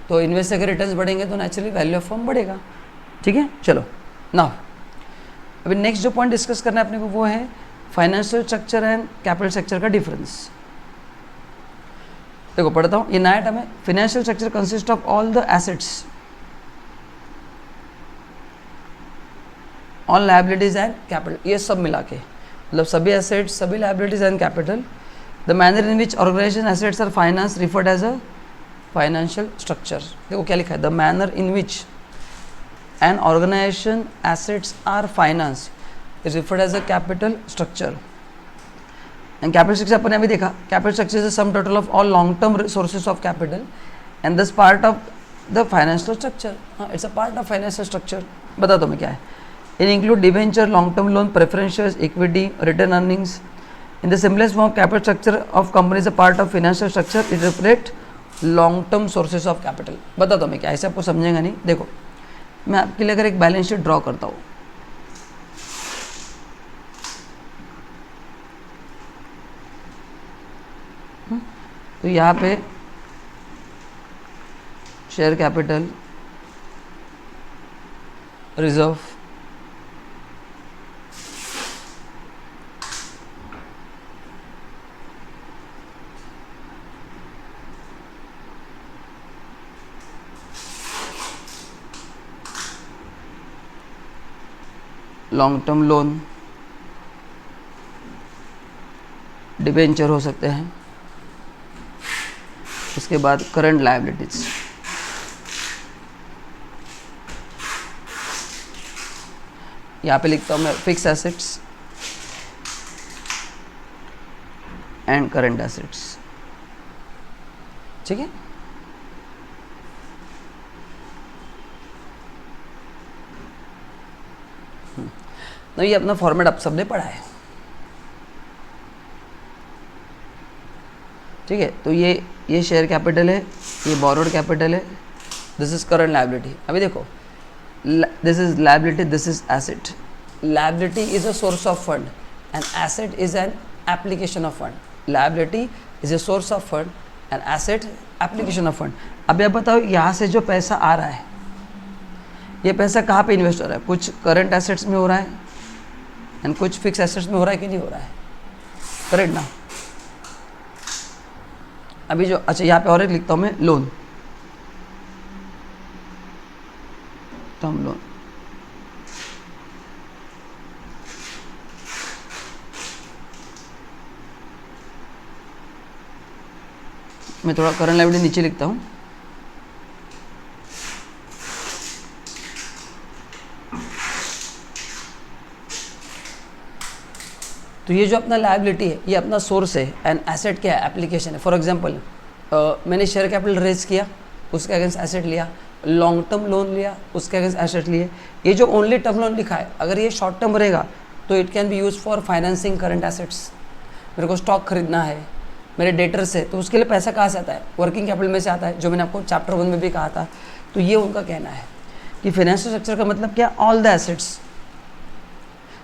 S1: तो investor के returns बढ़ेंगे तो नेचुरली वैल्यू ऑफ फर्म बढ़ेगा, ठीक है। चलो नाउ अभी नेक्स्ट जो पॉइंट डिस्कस करना है अपने को वो है financial structure and capital structure का डिफरेंस। देखो पढ़ता हूँ, ये नया टर्म है। Financial structure consist of all the assets, all liabilities and capital, ये सब मिला के, मतलब सभी एसेट्स, सभी liabilities and capital. The manner in which organisation assets are finance referred as a financial structure. देखो क्या लिखा है, the manner in which an organisation assets are finance is referred as a capital structure. And capital structure अपन ने अभी देखा, capital structure is sum total of all long term sources of capital and this part of the financial structure. हाँ, it's a part of financial structure. बता दो मैं क्या है। It include debenture, long-term loan, preferential equity, return earnings. In the simplest form, capital structure of company is a part of financial structure. It reflect long-term sources of capital. बता दो मैं क्या, ऐसे आपको समझेगा नहीं। देखो मैं आपके लिए अगर एक बैलेंस शीट ड्रॉ करता हूँ, तो यहाँ पे share capital, reserve, long term loan, debenture हो सकते हैं, उसके बाद करंट लायबिलिटीज, यहाँ पे लिखता हूँ मैं fix assets and current assets. ठीक है, तो ये अपना फॉर्मेट आप सबने पढ़ा है। ठीक है, तो ये शेयर कैपिटल है, ये बोरोड कैपिटल है, दिस इज करंट लायबिलिटी। अभी देखो, this is liability, this is asset. Liability is a source of fund and asset is an application of fund. Liability is a source of fund and asset application of fund. अब आप बताओ, यहाँ से जो पैसा आ रहा है, ये पैसा कहाँ पे इन्वेस्ट हो रहा है? कुछ करंट एसेट्स में हो रहा है एंड कुछ फिक्स एसेट्स में हो रहा है कि नहीं हो रहा है? करेक्ट ना? अभी जो, अच्छा यहाँ पे और एक लिखता हूँ मैं, लोन, टर्म लोन। मैं थोड़ा करंट लायबिलिटी नीचे लिखता हूँ। तो ये जो अपना लायबिलिटी है, ये अपना सोर्स है एंड एसेट क्या है? एप्लीकेशन है। फॉर एग्जांपल मैंने शेयर कैपिटल रेज किया, उसके अगेंस्ट एसेट लिया, लॉन्ग टर्म लोन लिया, उसके अगेंस्ट एसेट लिए। ये जो ओनली टर्म लोन लिखा है, अगर ये शॉर्ट टर्म रहेगा तो it can be use for financing current assets. मेरे को स्टॉक खरीदना है, मेरे डेटर्स है, तो उसके लिए पैसा कहाँ से आता है? वर्किंग कैपिटल में से आता है, जो मैंने आपको चैप्टर 1 में भी कहा था। तो ये उनका कहना है कि फाइनेंशियल स्ट्रक्चर का मतलब क्या? ऑल द एसेट्स,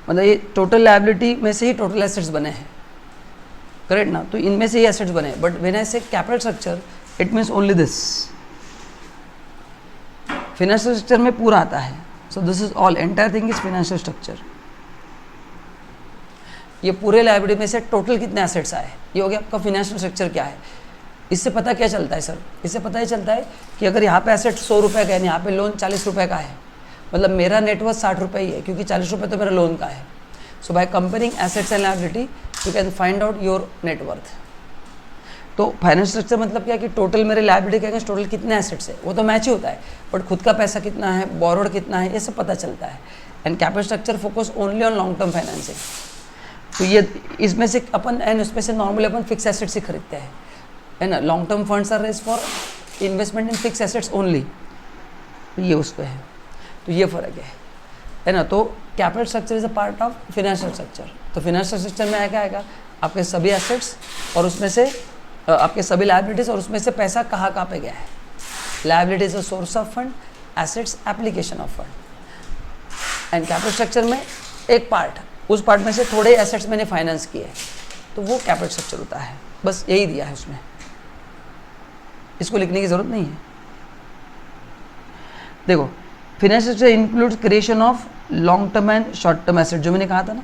S1: मतलब ये टोटल लायबिलिटी में से ही टोटल एसेट्स बने हैं। करेक्ट ना? तो इनमें से ही एसेट्स बने हैं। बट व्हेन आई से capital structure, it means only this. Financial structure में पूरा आता है। So this is all, entire thing is financial structure. ये पूरे लायबिलिटी में से टोटल कितने एसेट्स आए, ये हो गया आपका फाइनेंशियल स्ट्रक्चर क्या है। इससे पता क्या चलता है सर? इससे पता ही चलता है कि अगर यहाँ पे एसेट 100 रुपये का है, यहाँ पे लोन 40 रुपये का है, मतलब मेरा नेटवर्थ 60 रुपये ही है, क्योंकि 40 रुपये तो मेरा लोन का है। So by comparing assets and liability you can find out your net worth. तो फाइनेंशियल स्ट्रक्चर मतलब क्या कि टोटल मेरे लायबिलिटी के अगेंस्ट टोटल कितने एसेट्स है, वो तो मैच ही होता है, बट खुद का पैसा कितना है, बोरोड कितना है, ये सब पता चलता है। And capital structure focus only on long term financing. तो ये इसमें से अपन एंड उसमें से नॉर्मली अपन फिक्स एसेट्स ही खरीदते हैं, है ना। Long term funds are raise for investment in fix assets only, तो ये उस पर है। तो ये फ़र्क है ना। तो capital structure is a part of financial structure. तो फाइनेंशियल स्ट्रक्चर में क्या आएगा? आपके सभी एसेट्स और उसमें से आपके सभी लायबिलिटीज़ और उसमें से पैसा कहाँ पे गया है। Liability is a source of fund, assets application of fund. And capital structure में एक पार्ट, उस पार्ट में से थोड़े एसेट्स मैंने फाइनेंस किए, तो वो कैपिटल स्ट्रक्चर होता है। बस यही दिया है उसमें, इसको लिखने की ज़रूरत नहीं है। देखो financial structure includes creation of long term and short term asset, जो मैंने कहा था ना,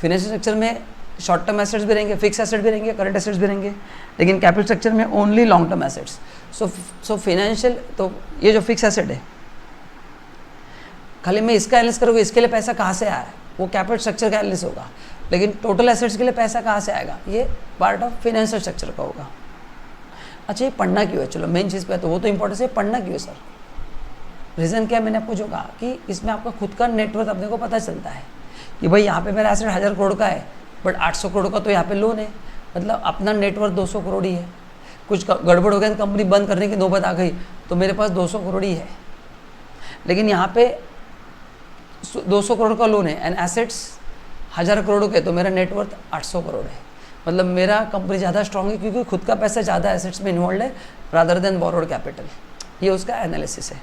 S1: फाइनेंशियल स्ट्रक्चर में शॉर्ट टर्म एसेट्स भी रहेंगे, फिक्स एसेट भी रहेंगे, करंट एसेट्स भी रहेंगे, लेकिन कैपिटल स्ट्रक्चर में only long term assets. So financial, तो ये जो फिक्स एसेट है, खाली मैं इसका एनालिसिस करूँगा, इसके लिए पैसा कहाँ से आया है, वो कैपिटल स्ट्रक्चर का एनालिसिस होगा, लेकिन टोटल एसेट्स के लिए पैसा कहाँ से आएगा, ये पार्ट ऑफ फाइनेंशियल स्ट्रक्चर का होगा। अच्छा, ये पढ़ना क्यों है, चलो मेन चीज़ पे, तो वो तो इंपॉर्टेंस है, पढ़ना क्यों है सर? रीज़न क्या है, मैंने आपको जो कहा कि इसमें आपका खुद का नेटवर्थ अपने को पता चलता है कि भाई यहाँ पे मेरा एसेट 1000 करोड़ का है, बट 800 करोड़ का तो यहाँ पे लोन है, मतलब अपना नेटवर्थ 200 करोड़ ही है। कुछ गड़बड़ हो गया तो कंपनी बंद करने की नौबत आ गई तो मेरे पास 200 करोड़ ही है, लेकिन यहाँ पे 200 करोड़ का लोन है एंड एसेट्स 1000 करोड़ के, तो मेरा नेटवर्थ 800 करोड़ है। मतलब मेरा कंपनी ज़्यादा स्ट्रांग है क्योंकि खुद का पैसा ज़्यादा एसेट्स में इन्वॉल्व है रादर देन बोरोड कैपिटल। ये उसका एनालिसिस है।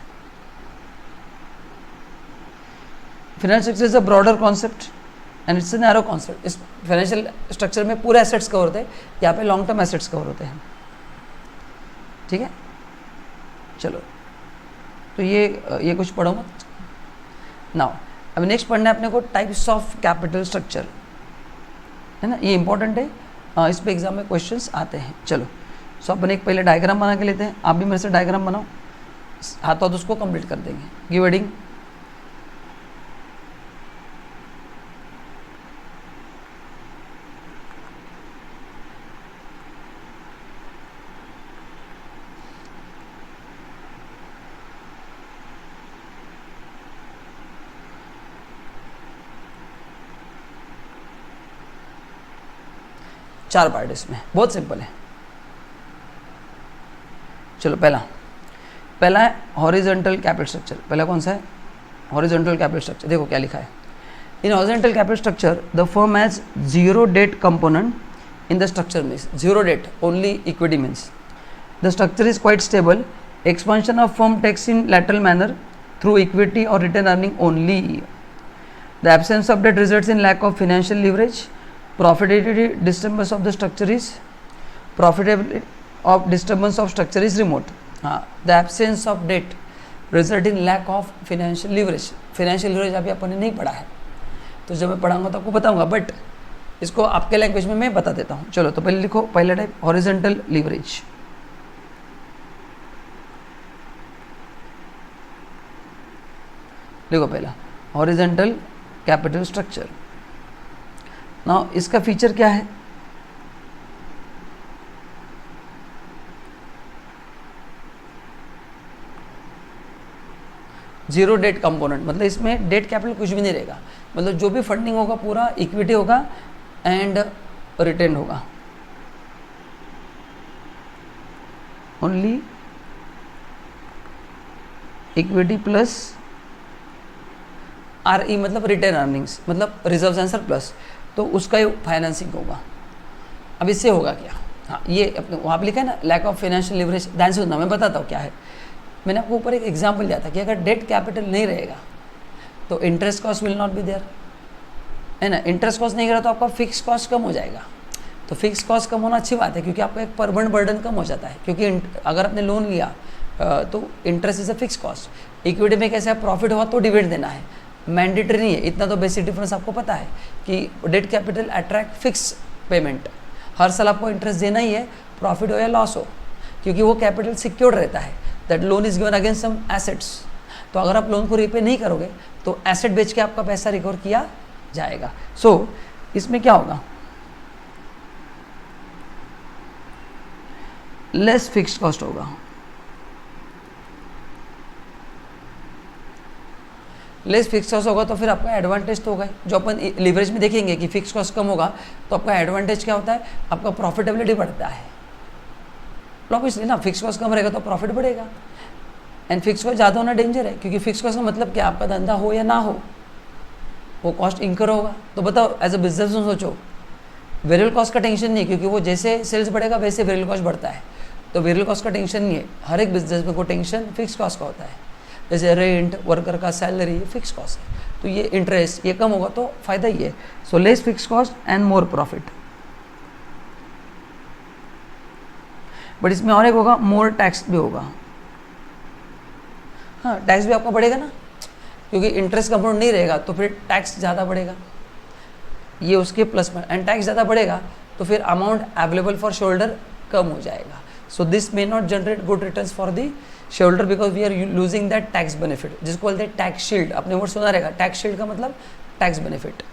S1: Financial structure is a broader concept and it's a narrow concept. इस फाइनेंशियल स्ट्रक्चर में पूरे एसेट्स कवर होते हैं, यहाँ पे लॉन्ग टर्म एसेट्स कवर होते हैं। ठीक है, चलो तो ये कुछ पढ़ो मत। नाउ अब नेक्स्ट पढ़ना है अपने को टाइप्स ऑफ कैपिटल स्ट्रक्चर, है ना, ये इंपॉर्टेंट है, इस पे एग्जाम में क्वेश्चंस आते हैं। चलो सो अपन एक पहले डायग्राम बना के लेते हैं, आप भी मेरे से डायग्राम बनाओ, हाथों हाथ उसको कंप्लीट कर देंगे। गिव हेडिंग, चार पार्ट इसमें, बहुत सिंपल है। चलो पहला है हॉरिजॉन्टल कैपिटल स्ट्रक्चर। पहला कौन सा है? Horizontal capital structure. देखो क्या लिखा है, in horizontal capital structure the firm has zero debt component in the structure. Means zero debt, only equity means the structure is quite stable, expansion of firm takes in lateral manner through equity और return earning only. The absence of debt results in lack of financial leverage. Profitability disturbance of the structure is profitability of disturbance of structure is remote. The absence of debt result in lack of financial leverage. Financial leverage अभी अपन ने नहीं पढ़ा है, तो जब मैं पढ़ाऊंगा तो आपको बताऊंगा, बट इसको आपके लैंग्वेज में मैं बता देता हूँ। चलो तो पहले लिखो, पहला टाइप हॉरिजॉन्टल लीवरेज। देखो पहला हॉरिजॉन्टल कैपिटल स्ट्रक्चर। नाउ इसका फीचर क्या है? जीरो डेट कंपोनेंट, मतलब इसमें डेट कैपिटल कुछ भी नहीं रहेगा, मतलब जो भी फंडिंग होगा पूरा इक्विटी होगा एंड रिटेन होगा, ओनली इक्विटी प्लस RE मतलब रिटेन अर्निंग्स, मतलब रिजर्व एंड सरप्लस, तो उसका ही फाइनेंसिंग होगा। अब इससे होगा क्या? हाँ, ये अपने वहाँ पर लिखा है ना, लैक ऑफ फाइनेंशियल लिवरेज। ध्यान से सुनना, मैं बताता हूँ क्या है। मैंने आपको ऊपर एक एग्जांपल दिया था कि अगर डेट कैपिटल नहीं रहेगा तो interest cost will not be there, है ना। इंटरेस्ट कॉस्ट नहीं रहेगा तो आपका फिक्स कॉस्ट कम हो जाएगा। तो फिक्स कॉस्ट कम होना अच्छी बात है, क्योंकि आपका एक परमानेंट बर्डन कम हो जाता है, क्योंकि अगर आपने लोन लिया तो interest is a fix cost. Equity में कैसे प्रॉफिट हुआ तो डिविडेंड देना है, मैंडेटरी नहीं है। इतना तो बेसिक डिफरेंस आपको पता है कि debt capital attract fix payment, हर साल आपको इंटरेस्ट देना ही है, प्रॉफिट हो या लॉस हो, क्योंकि वो कैपिटल सिक्योर्ड रहता है। That loan is given against some assets. तो अगर आप लोन को रीपे नहीं करोगे तो एसेट बेच के आपका पैसा रिकवर किया जाएगा। सो इसमें क्या होगा? लेस फिक्स्ड कॉस्ट होगा। लेस फिक्स कॉस्ट होगा तो फिर आपका एडवांटेज तो होगा, जो अपन लीवरेज में देखेंगे कि फिक्स कॉस्ट कम होगा तो आपका एडवांटेज क्या होता है? आपका प्रॉफिटेबिलिटी बढ़ता है। ऑब्वियसली ना, फिक्स कॉस्ट कम रहेगा तो प्रॉफिट बढ़ेगा, एंड फिक्स कॉस्ट ज़्यादा होना डेंजर है, क्योंकि फिक्स कॉस्ट का मतलब क्या? आपका धंधा हो या ना हो वो कॉस्ट इंकर होगा। तो बताओ, एज अ बिजनेस में सोचो, वेरिएबल कॉस्ट का टेंशन नहीं, क्योंकि वो जैसे सेल्स बढ़ेगा वैसे वेरिएबल कॉस्ट बढ़ता है, तो वेरिएबल कॉस्ट का टेंशन नहीं है। हर एक बिजनेस में को टेंशन फिक्स कॉस्ट का होता है, जैसे रेंट, वर्कर का सैलरी, ये फिक्स कॉस्ट है। तो ये इंटरेस्ट ये कम होगा तो फायदा ही है। So less fix cost and more profit. But इसमें और एक होगा, मोर टैक्स भी होगा। हाँ, टैक्स भी आपका बढ़ेगा ना, क्योंकि इंटरेस्ट कंपाउंड नहीं रहेगा तो फिर टैक्स ज़्यादा बढ़ेगा, ये उसके प्लस में। एंड टैक्स ज़्यादा बढ़ेगा तो फिर अमाउंट अवेलेबल फॉर शेयरहोल्डर कम हो जाएगा। So this may not generate good returns for the shareholder because we are losing that tax benefit, जिसको बोलते हैं टैक्स शील्ड। आपने वर्ड सुना रहेगा, टैक्स शील्ड का मतलब टैक्स बेनिफिट।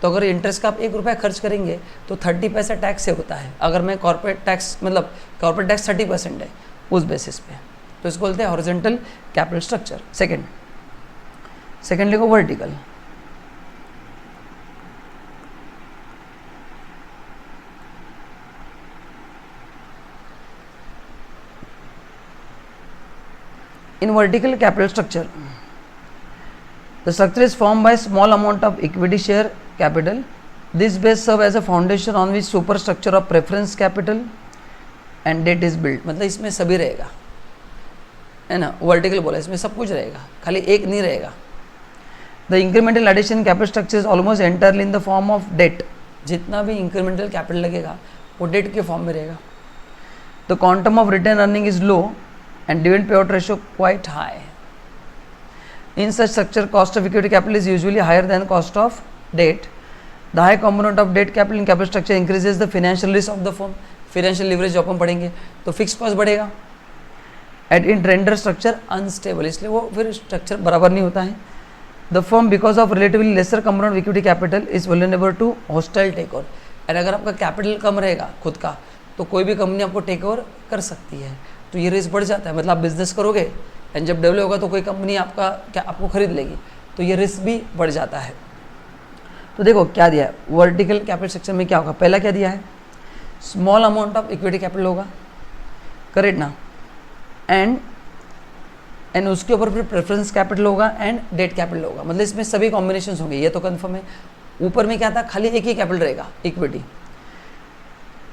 S1: तो अगर इंटरेस्ट का आप 1 रुपया खर्च करेंगे तो 30 पैसा टैक्स से होता है। अगर मैं कॉर्पोरेट टैक्स मतलब कॉर्पोरेट टैक्स 30% है उस बेसिस पे, तो इसको बोलते हैं हॉरिजॉन्टल कैपिटल स्ट्रक्चर। सेकेंड लिखो vertical. In vertical capital structure, the structure is formed by small amount of equity share capital. This base serve as a foundation on which superstructure of preference capital and debt is built. मतलब इसमें सभी रहेगा, है ना, vertical बोला, इसमें सब कुछ रहेगा, खाली एक नहीं रहेगा। The incremental addition capital structure is almost entirely in the form of debt. जितना भी incremental capital लगेगा वो debt के फॉर्म में रहेगा। The quantum of return earning is low and dividend payout ratio quite high. In such structure, cost of equity capital is usually higher than cost of debt. The high component of debt capital in capital structure increases the financial risk of the firm. Financial leverage जो अपन पढ़ेंगे तो fixed cost बढ़ेगा and it renders structure unstable, इसलिए वो फिर structure बराबर नहीं होता है। The firm because of relatively lesser component of equity capital is vulnerable to hostile takeover. और अगर आपका कैपिटल कम रहेगा खुद का तो कोई भी कंपनी आपको टेक ओवर कर सकती है, तो ये रिस्क बढ़ जाता है। मतलब आप बिजनेस करोगे एंड जब डेवलप होगा तो कोई कंपनी आपको खरीद लेगी, तो ये रिस्क भी बढ़ जाता है। तो देखो क्या दिया है वर्टिकल कैपिटल स्ट्रक्चर में, क्या होगा, पहला क्या दिया है, small amount of equity capital होगा, करेक्ट ना, एंड उसके ऊपर फिर प्रेफरेंस कैपिटल होगा एंड डेट कैपिटल होगा। मतलब इसमें सभी कॉम्बिनेशन होंगे, ये तो कंफर्म है। ऊपर में क्या था, खाली एक ही कैपिटल रहेगा, इक्विटी,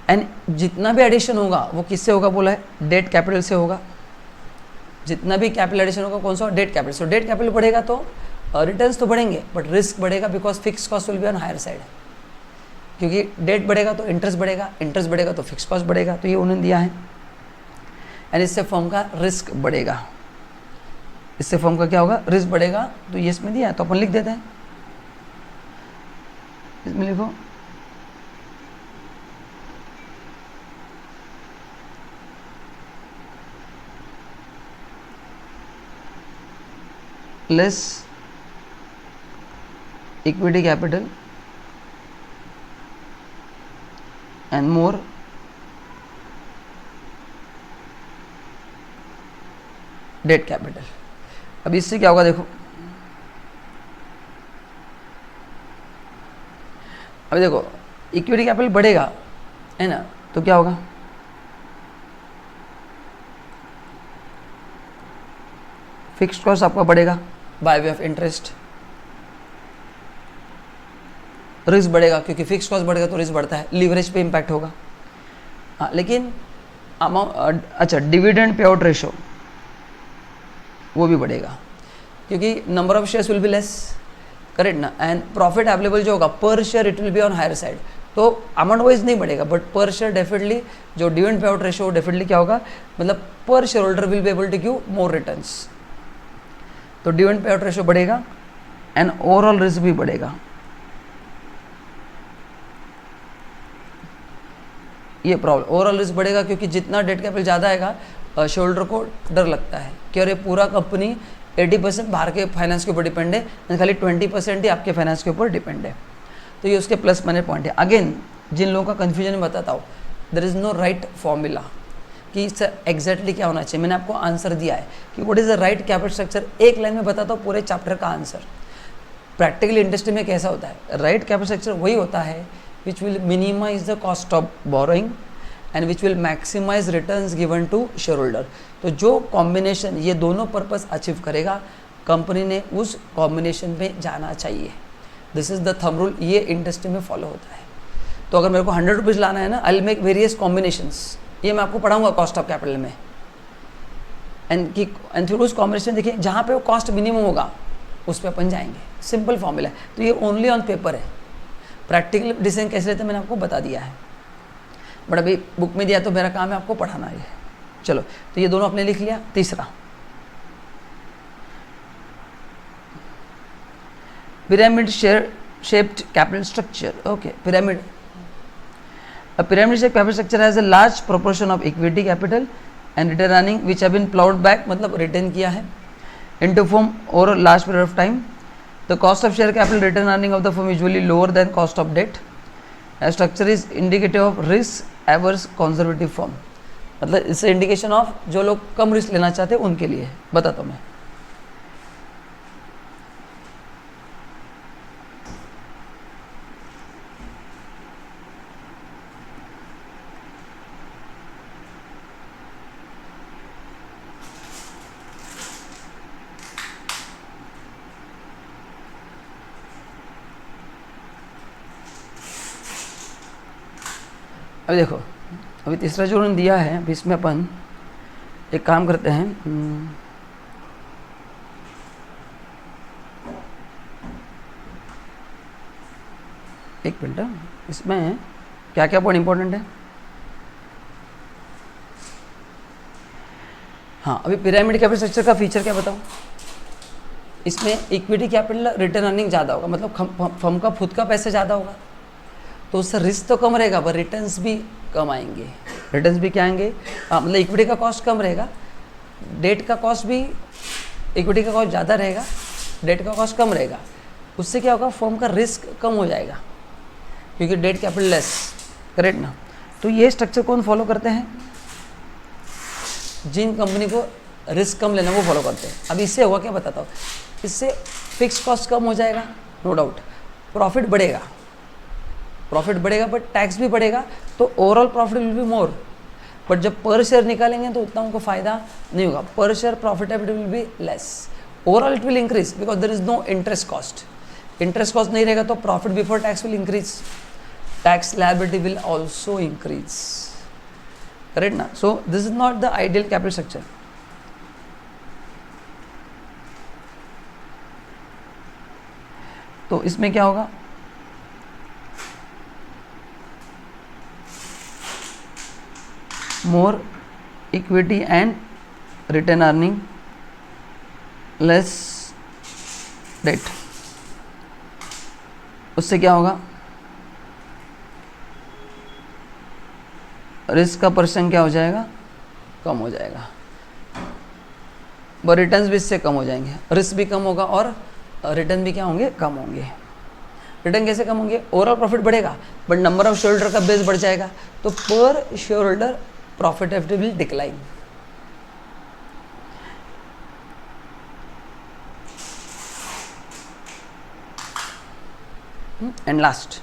S1: एंड जितना भी एडिशन होगा वो किससे होगा बोला है, डेट कैपिटल से होगा। जितना भी कैपिटल एडिशन होगा कौन सा, debt capital. So debt capital बढ़ेगा तो रिटर्न्स तो बढ़ेंगे बट रिस्क बढ़ेगा because fix cost will be on higher side, क्योंकि डेट बढ़ेगा तो इंटरेस्ट बढ़ेगा, इंटरेस्ट बढ़ेगा तो फिक्स कॉस्ट बढ़ेगा, तो ये उन्होंने दिया है। एंड इससे फर्म का रिस्क बढ़ेगा, इससे फर्म का क्या होगा, रिस्क बढ़ेगा। तो ये इसमें दिया है तो अपन लिख देते हैं, इसमें लिखो less equity capital and more debt capital। अब इससे क्या होगा देखो, अभी देखो इक्विटी कैपिटल बढ़ेगा है ना, तो क्या होगा, फिक्स्ड कॉस्ट आपका बढ़ेगा by way of interest, risk बढ़ेगा क्योंकि फिक्स कॉस्ट बढ़ेगा तो रिस्क बढ़ता है, लीवरेज पे इम्पैक्ट होगा। हाँ लेकिन अमाउंट, अच्छा डिविडेंड पे आउट रेशो वो भी बढ़ेगा क्योंकि number of shares will be less, correct ना, एंड प्रॉफिट अवेलेबल जो होगा per share it will be on higher side. तो अमाउंट वाइज नहीं बढ़ेगा बट पर शेयर डेफिनेटली जो dividend pay out ratio definitely क्या होगा, मतलब per shareholder will be able to give more returns. तो डिविडेंड पे आउट रेशो बढ़ेगा and overall risk भी बढ़ेगा। ये प्रॉब्लम, ओवरऑल रिस्क बढ़ेगा क्योंकि जितना डेट कैपिटल ज़्यादा आएगा शेयर होल्डर को डर लगता है कि अरे पूरा कंपनी 80% बाहर के फाइनेंस के ऊपर डिपेंड है, खाली 20% ही आपके फाइनेंस के ऊपर डिपेंड है। तो ये उसके प्लस माइनस पॉइंट है। अगेन जिन लोगों का कन्फ्यूजन बताता हूँ, there is no right formula कि सर एग्जैक्टली क्या होना चाहिए। मैंने आपको आंसर दिया है कि what is the right capital structure, एक लाइन में बताता हूँ पूरे चैप्टर का आंसर। प्रैक्टिकल इंडस्ट्री में कैसा होता है, राइट कैपिटल स्ट्रक्चर वही होता है which will minimise the cost of borrowing and which will maximise returns given to shareholder. तो जो कॉम्बिनेशन ये दोनों पर्पस अचीव करेगा, कंपनी ने उस कॉम्बिनेशन में जाना चाहिए। This is the thumb rule, ये इंडस्ट्री में फॉलो होता है। तो अगर मेरे को 100 रुपीज़ लाना है ना, I will make various combinations, ये मैं आपको पढ़ाऊंगा कॉस्ट ऑफ कैपिटल में। एंड थ्रू उस कॉम्बिनेशन देखिए जहाँ पे वो कॉस्ट मिनिमम होगा उस पर अपन जाएंगे, सिंपल फॉर्मूला है। तो ये ओनली ऑन पेपर है, प्रैक्टिकल डिसीजन कैसे लेते हैं मैंने आपको बता दिया है, बट अभी बुक में दिया तो मेरा काम है आपको पढ़ाना है। चलो तो ये दोनों आपने लिख लिया। तीसरा pyramid shaped capital structure. Okay, pyramid. A pyramid shaped capital structure has a large proportion of equity capital and return earning which have been plowed back, मतलब return किया है into firm over a large period of time. The cost of share capital return earning of the firm is usually lower than cost of debt. A structure is indicative of risk averse conservative firm. मतलब इससे indication of जो लोग कम risk लेना चाहते हैं उनके लिए बताता हूँ मैं. अभी देखो, अभी तीसरा जो उन्होंने दिया है, अभी इसमें अपन एक काम करते हैं. एक मिनट, इसमें क्या क्या पॉइंट इंपॉर्टेंट है. हाँ, अभी पिरामिड कैपिटल स्ट्रक्चर का फीचर क्या बताऊँ. इसमें इक्विटी कैपिटल रिटर्न अर्निंग ज़्यादा होगा, मतलब फर्म का खुद का पैसा ज़्यादा होगा तो उससे रिस्क तो कम रहेगा पर रिटर्न्स भी कम आएंगे. रिटर्न्स भी क्या आएंगे, मतलब इक्विटी का कॉस्ट कम रहेगा, डेट का कॉस्ट भी, इक्विटी का कॉस्ट ज़्यादा रहेगा, डेट का कॉस्ट कम रहेगा. उससे क्या होगा, फर्म का रिस्क कम हो जाएगा क्योंकि डेट कैपिटल लेस. करेक्ट ना. तो ये स्ट्रक्चर कौन फॉलो करते हैं, जिन कंपनी को रिस्क कम लेना वो फॉलो करते हैं. अब इससे होगा क्या बताता हूँ. इससे फिक्स कॉस्ट कम हो जाएगा, नो डाउट. प्रॉफिट बढ़ेगा, प्रॉफिट बढ़ेगा बट टैक्स भी बढ़ेगा, तो overall profit will be more. But जब पर शेयर निकालेंगे तो उतना उनको फायदा नहीं होगा. Per share profitability will be less. Overall it will increase because there is no interest cost. Interest cost नहीं रहेगा तो profit before tax will increase, tax liability will also increase. Correct ना. So this is not the ideal capital structure. तो इसमें क्या होगा, more equity and return earning, less debt. उससे क्या होगा, रिस्क का परसेंट क्या हो जाएगा, कम हो जाएगा. और रिटर्न्स भी इससे कम हो जाएंगे. रिस्क भी कम होगा और रिटर्न भी क्या होंगे, कम होंगे. रिटर्न कैसे कम होंगे, ओवरऑल प्रॉफिट बढ़ेगा but number of share holder का बेस बढ़ जाएगा तो पर share holder profitability will decline. And last,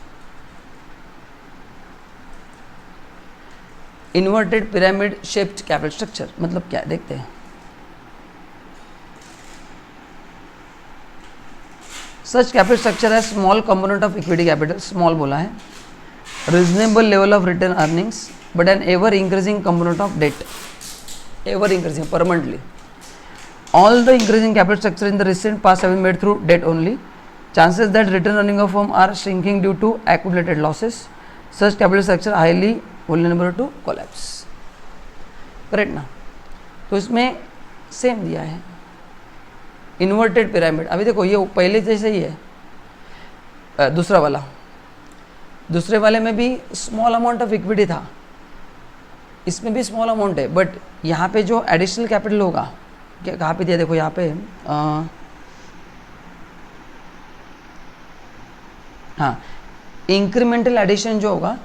S1: inverted pyramid shaped capital structure मतलब क्या है देखते हैं. सच कैपिटल स्ट्रक्चर है small component of equity capital, small बोला है, reasonable level of return earnings but an ever increasing component of debt, ever increasing permanently. All the increasing capital structure in the recent past have been made through debt only. Chances that return earning of firm are shrinking due to accumulated losses. Such capital structure highly vulnerable to collapse. Correct ना. तो इसमें same दिया है inverted pyramid. अभी देखो ये पहले जैसे ही है, दूसरा वाला, दूसरे वाले में भी स्मॉल अमाउंट ऑफ इक्विटी था, इसमें भी स्मॉल अमाउंट है बट यहाँ पे जो एडिशनल कैपिटल होगा, क्या कहाँ पे दिया देखो यहाँ पे, हाँ, इंक्रीमेंटल एडिशन जो होगा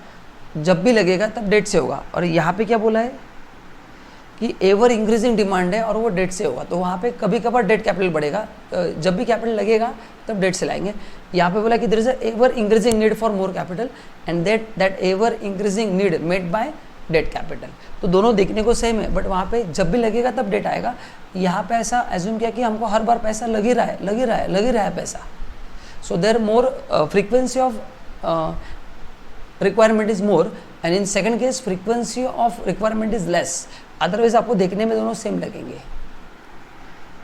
S1: जब भी लगेगा तब डेट से होगा. और यहाँ पे क्या बोला है कि एवर इंक्रीजिंग डिमांड है और वो डेट से होगा, तो वहाँ पे कभी कभार डेट कैपिटल बढ़ेगा, जब भी कैपिटल लगेगा तब डेट से लाएंगे. यहाँ पे बोला कि there is ever increasing need for more capital and that ever increasing need made by debt capital. तो दोनों देखने को सेम है बट वहाँ पे जब भी लगेगा तब डेट आएगा. यहाँ पे ऐसा एज्यूम किया कि हमको हर बार पैसा लग ही रहा है पैसा. So there more frequency of requirement is more and in second case frequency of requirement is less. Otherwise आपको देखने में दोनों सेम लगेंगे,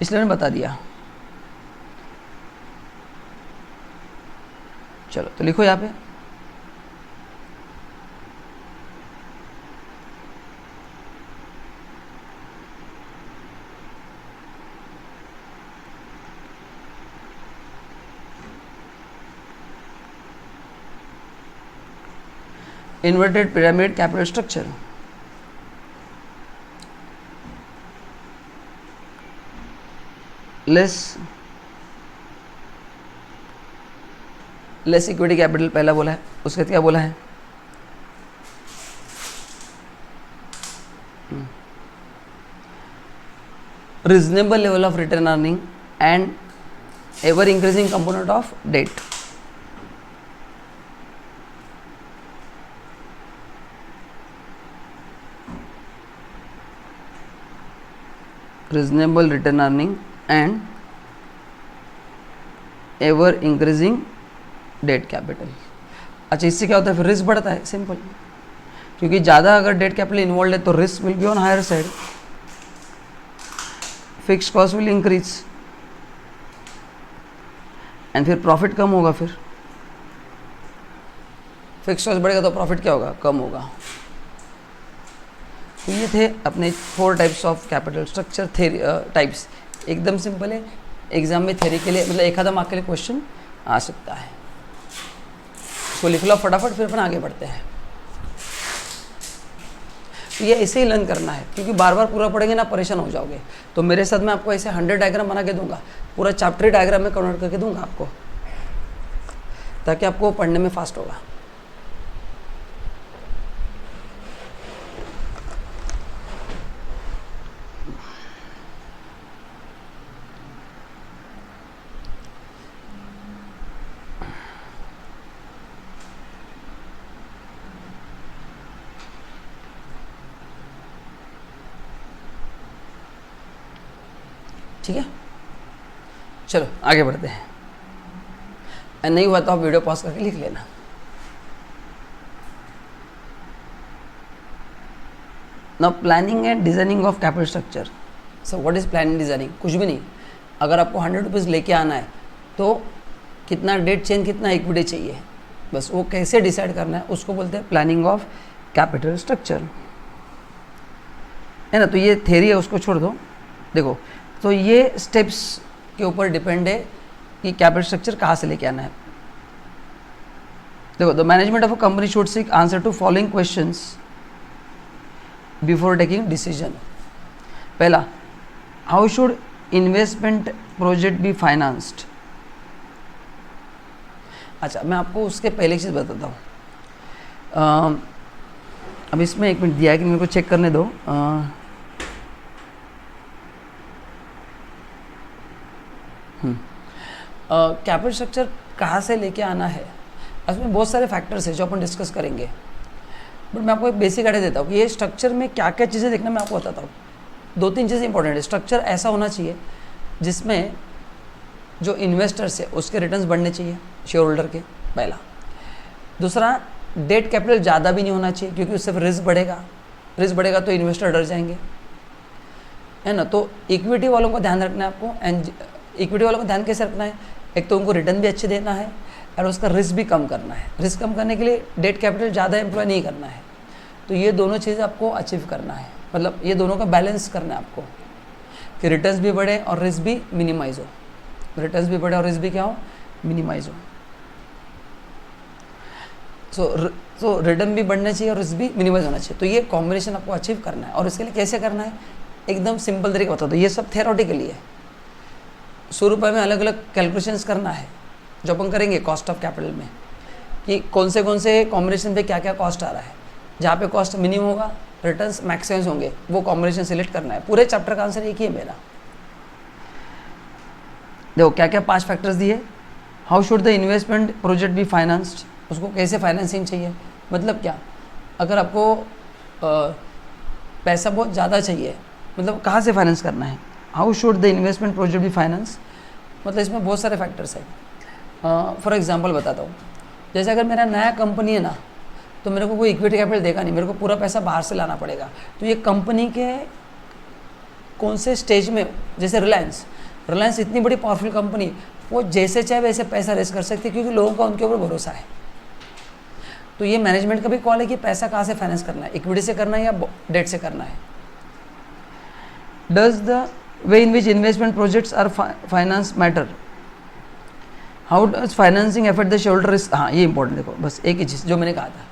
S1: इसलिए मैंने बता दिया. चलो तो लिखो यहाँ पे, inverted pyramid capital structure, less equity capital पहला बोला है, उसके बाद क्या बोला है, reasonable level of return earning and ever increasing component of debt. Reasonable return earning and ever increasing debt capital. अच्छा, इससे क्या होता है, फिर रिस्क बढ़ता है, सिंपल, क्योंकि ज़्यादा अगर डेट कैपिटल इन्वॉल्व है तो risk will be on higher side, fix cost will increase and फिर प्रॉफिट कम होगा, फिर फिक्स कॉस्ट बढ़ेगा तो प्रॉफिट क्या होगा, कम होगा। तो ये थे अपने 4 types of capital structure theory types. एकदम सिंपल है, एग्जाम में थेरी के लिए मतलब एक आधा मार्क के लिए क्वेश्चन आ सकता है, इसको लिख लो फटाफट, फिर अपन आगे बढ़ते हैं। तो ये ऐसे ही लर्न करना है, क्योंकि बार बार पूरा पढ़ेंगे ना परेशान हो जाओगे। तो मेरे साथ मैं आपको ऐसे 100 डायग्राम बना के दूंगा, पूरा चैप्टर डायग्राम में कन्वर्ट करके दूंगा आपको, ताकि आपको पढ़ने में फास्ट होगा। ठीक है, चलो आगे बढ़ते हैं। नहीं हुआ तो आप वीडियो पॉज करके लिख लेना। Now planning and designing of capital structure. So what is planning designing? कुछ भी नहीं, अगर आपको 100 रुपीज़ लेके आना है तो कितना डेट चेंज, कितना इक्विटी चाहिए, बस वो कैसे डिसाइड करना है, उसको बोलते हैं प्लानिंग ऑफ कैपिटल स्ट्रक्चर, है ना। तो ये थ्योरी है, उसको छोड़ दो। देखो, तो ये स्टेप्स के ऊपर डिपेंड है कि कैपिटल स्ट्रक्चर कहाँ से लेके आना है। देखो, the management of a company should seek answer to following questions before taking decision. पहला, how should investment project be financed. अच्छा, मैं आपको उसके पहले चीज़ बताता हूँ। अब इसमें 1 मिनट दिया है कि मेरे को चेक करने दो। कैपिटल स्ट्रक्चर कहाँ से लेके आना है, उसमें बहुत सारे फैक्टर्स हैं जो अपन डिस्कस करेंगे, बट मैं आपको एक बेसिक आइडिया देता हूँ कि ये स्ट्रक्चर में क्या क्या चीज़ें देखना मैं आपको बताता हूँ। 2-3 चीज़ें इंपॉर्टेंट है। स्ट्रक्चर ऐसा होना चाहिए जिसमें जो इन्वेस्टर्स है उसके रिटर्न्स बढ़ने चाहिए, शेयर होल्डर के, पहला। दूसरा, डेट कैपिटल ज़्यादा भी नहीं होना चाहिए, क्योंकि उससे रिस्क बढ़ेगा तो इन्वेस्टर डर जाएंगे, है ना। तो इक्विटी वालों को ध्यान रखना है आपको। एंड इक्विटी वालों को ध्यान कैसे रखना है, एक तो उनको रिटर्न भी अच्छे देना है और उसका रिस्क भी कम करना है। रिस्क कम करने के लिए डेट कैपिटल ज़्यादा एम्प्लॉय नहीं करना है। तो ये दोनों चीज़ें आपको अचीव करना है, मतलब ये दोनों का बैलेंस करना है आपको, कि रिटर्न्स भी बढ़े और रिस्क भी मिनिमाइज हो। रिटर्न्स भी बढ़े और रिस्क भी क्या हो, मिनिमाइज हो। सो रिटर्न भी बढ़ना चाहिए और रिस्क भी मिनिमाइज होना चाहिए। तो ये कॉम्बिनेशन आपको अचीव करना है। और इसके लिए कैसे करना है, एकदम सिंपल तरीके बता दो। ये सब थ्योरेटिकली है। 100 रुपये में अलग अलग कैलकुलेशंस करना है जो अपन करेंगे कॉस्ट ऑफ कैपिटल में, कि कौन से कॉम्बिनेशन पे क्या क्या कॉस्ट आ रहा है। जहाँ पे कॉस्ट मिनिमम होगा, रिटर्न्स मैक्सिमम होंगे, वो कॉम्बिनेशन सिलेक्ट करना है। पूरे चैप्टर का आंसर एक ही है मेरा। देखो क्या क्या 5 फैक्टर्स दिए। How should the investment project be financed, उसको कैसे फाइनेंसिंग चाहिए, मतलब क्या, अगर आपको पैसा बहुत ज़्यादा चाहिए, मतलब कहाँ से फाइनेंस करना है। How should the investment project be finance, मतलब इसमें बहुत सारे फैक्टर्स हैं। फॉर एग्जांपल बताता हूँ, जैसे अगर मेरा नया कंपनी है ना, तो मेरे को कोई इक्विटी कैपिटल देगा नहीं, मेरे को पूरा पैसा बाहर से लाना पड़ेगा। तो ये कंपनी के कौन से स्टेज में, जैसे रिलायंस इतनी बड़ी पावरफुल कंपनी, वो जैसे चाहे वैसे पैसा रेस कर सकती है, क्योंकि लोगों का उनके ऊपर भरोसा है। तो ये मैनेजमेंट का भी कॉल है कि पैसा कहाँ से फाइनेंस करना है, इक्विटी से करना है या डेट से करना है। Does the way in which investment projects are finance matter, how does financing effect the share holder risk. हाँ, ये इंपॉर्टेंट, देखो बस एक ही चीज़ जो मैंने कहा था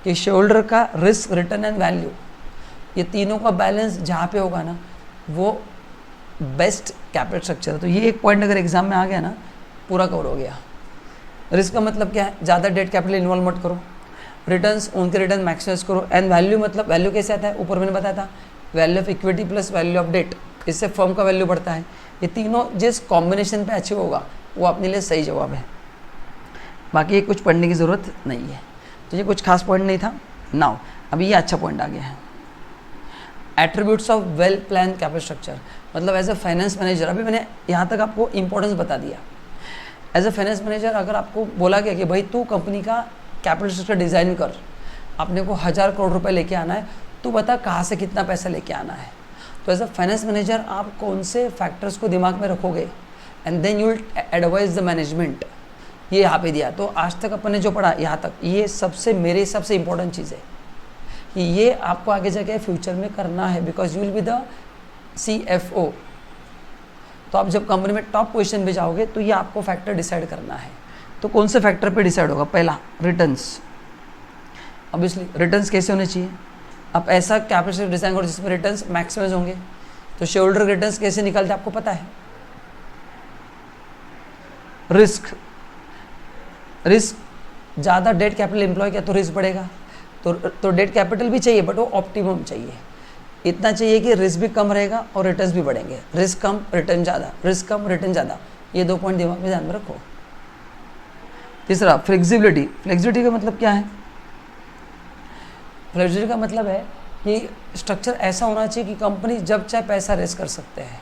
S1: कि शेयर का रिस्क, रिटर्न एंड वैल्यू, ये तीनों का बैलेंस जहाँ पे होगा ना वो बेस्ट कैपिटल स्ट्रक्चर है। तो ये एक पॉइंट अगर एग्जाम में आ गया ना पूरा कवर हो गया। रिस्क का मतलब क्या है, ज़्यादा डेट कैपिटल इन्वॉल्व मत करो, रिटर्न्स उनके रिटर्न मैक्सिमाइज करो, एंड वैल्यू मतलब वैल्यू कैसे आता है, ऊपर मैंने बताया था value of equity plus value of debt, इससे फर्म का वैल्यू बढ़ता है। ये तीनों जिस कॉम्बिनेशन पे अचीव होगा वो अपने लिए सही जवाब है, बाकी ये कुछ पढ़ने की ज़रूरत नहीं है। तो ये कुछ खास पॉइंट नहीं था। नाउ अभी ये अच्छा पॉइंट आ गया है, attributes of well plan capital structure, मतलब एज अ फाइनेंस मैनेजर, अभी मैंने यहाँ तक आपको इंपॉर्टेंस बता दिया। एज अ फाइनेंस मैनेजर अगर आपको बोला गया कि भाई तू कंपनी का कैपिटल स्ट्रक्चर डिज़ाइन कर, अपने को 1000 करोड़ रुपए लेके आना है, तू बता कहाँ से कितना पैसा लेके आना है। तो एज अ फाइनेंस मैनेजर आप कौन से फैक्टर्स को दिमाग में रखोगे, and then you will advise the management. ये यहाँ पे दिया। तो आज तक अपन ने जो पढ़ा यहाँ तक, ये सबसे मेरे हिसाब से इंपॉर्टेंट चीज़ है कि ये आपको आगे जाके फ्यूचर में करना है, because you will be the CFO। तो आप जब कंपनी में टॉप पोजीशन पे जाओगे तो ये आपको फैक्टर डिसाइड करना है। तो कौन से फैक्टर पे डिसाइड होगा, पहला रिटर्न्स। ऑब्वियसली रिटर्न्स कैसे होने चाहिए, आप ऐसा कैपिटल डिजाइन करो जिसमें रिटर्न्स मैक्सिमाइज होंगे। तो शेयर होल्डर रिटर्न्स कैसे निकालते आपको पता है। रिस्क ज़्यादा डेट कैपिटल एम्प्लॉय किया तो रिस्क बढ़ेगा, तो डेट कैपिटल भी चाहिए बट वो ऑप्टिमम चाहिए, इतना चाहिए कि रिस्क भी कम रहेगा और रिटर्न्स भी बढ़ेंगे। रिस्क कम रिटर्न ज़्यादा, रिस्क कम रिटर्न ज़्यादा, ये 2 पॉइंट दिमाग में ध्यान में रखो। तीसरा फ्लेक्सिबिलिटी। फ्लेक्सिबिलिटी का मतलब क्या है, फ्लेक्सिबिलिटी का मतलब है कि स्ट्रक्चर ऐसा होना चाहिए कि कंपनी जब चाहे पैसा रेस कर सकते हैं,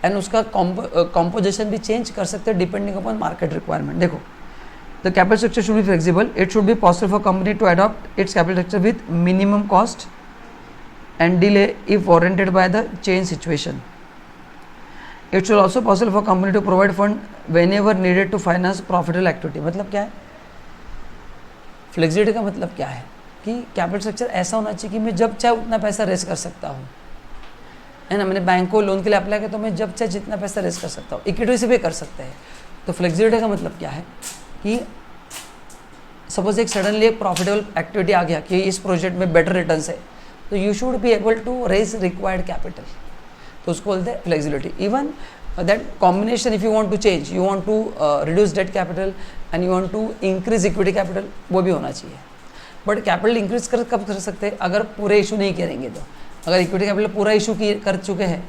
S1: एंड उसका कॉम्पोजिशन भी चेंज कर सकते हैं डिपेंडिंग अपॉन मार्केट रिक्वायरमेंट। देखो, the capital structure should be flexible, it should be possible for company to adopt its capital structure with minimum cost and delay if warranted by the change situation. It should also possible for company to provide fund whenever needed to finance profitable activity। मतलब क्या है, flexibility का मतलब क्या है कि capital structure ऐसा होना चाहिए कि मैं जब चाहे उतना पैसा रेस कर सकता हूँ, है ना। मैंने बैंक को लोन के लिए अप्लाई किया तो मैं जब चाहे जितना पैसा रेस कर सकता हूँ, इक्विटी से भी कर सकते हैं। तो फ्लेक्सिबिलिटी का मतलब क्या है कि सपोज एक सडनली एक प्रॉफिटेबल एक्टिविटी आ गया कि इस प्रोजेक्ट में बेटर रिटर्न्स है, तो you should be able to raise required capital, तो उसको बोलते हैं flexibility. Even that combination, if you want to change, you want to reduce debt capital and you want to increase equity capital, वो भी होना चाहिए। बट कैपिटल इंक्रीज कब कर सकते हैं, अगर पूरे इशू नहीं करेंगे। तो अगर इक्विटी कैपिटल पूरा इशू कर चुके हैं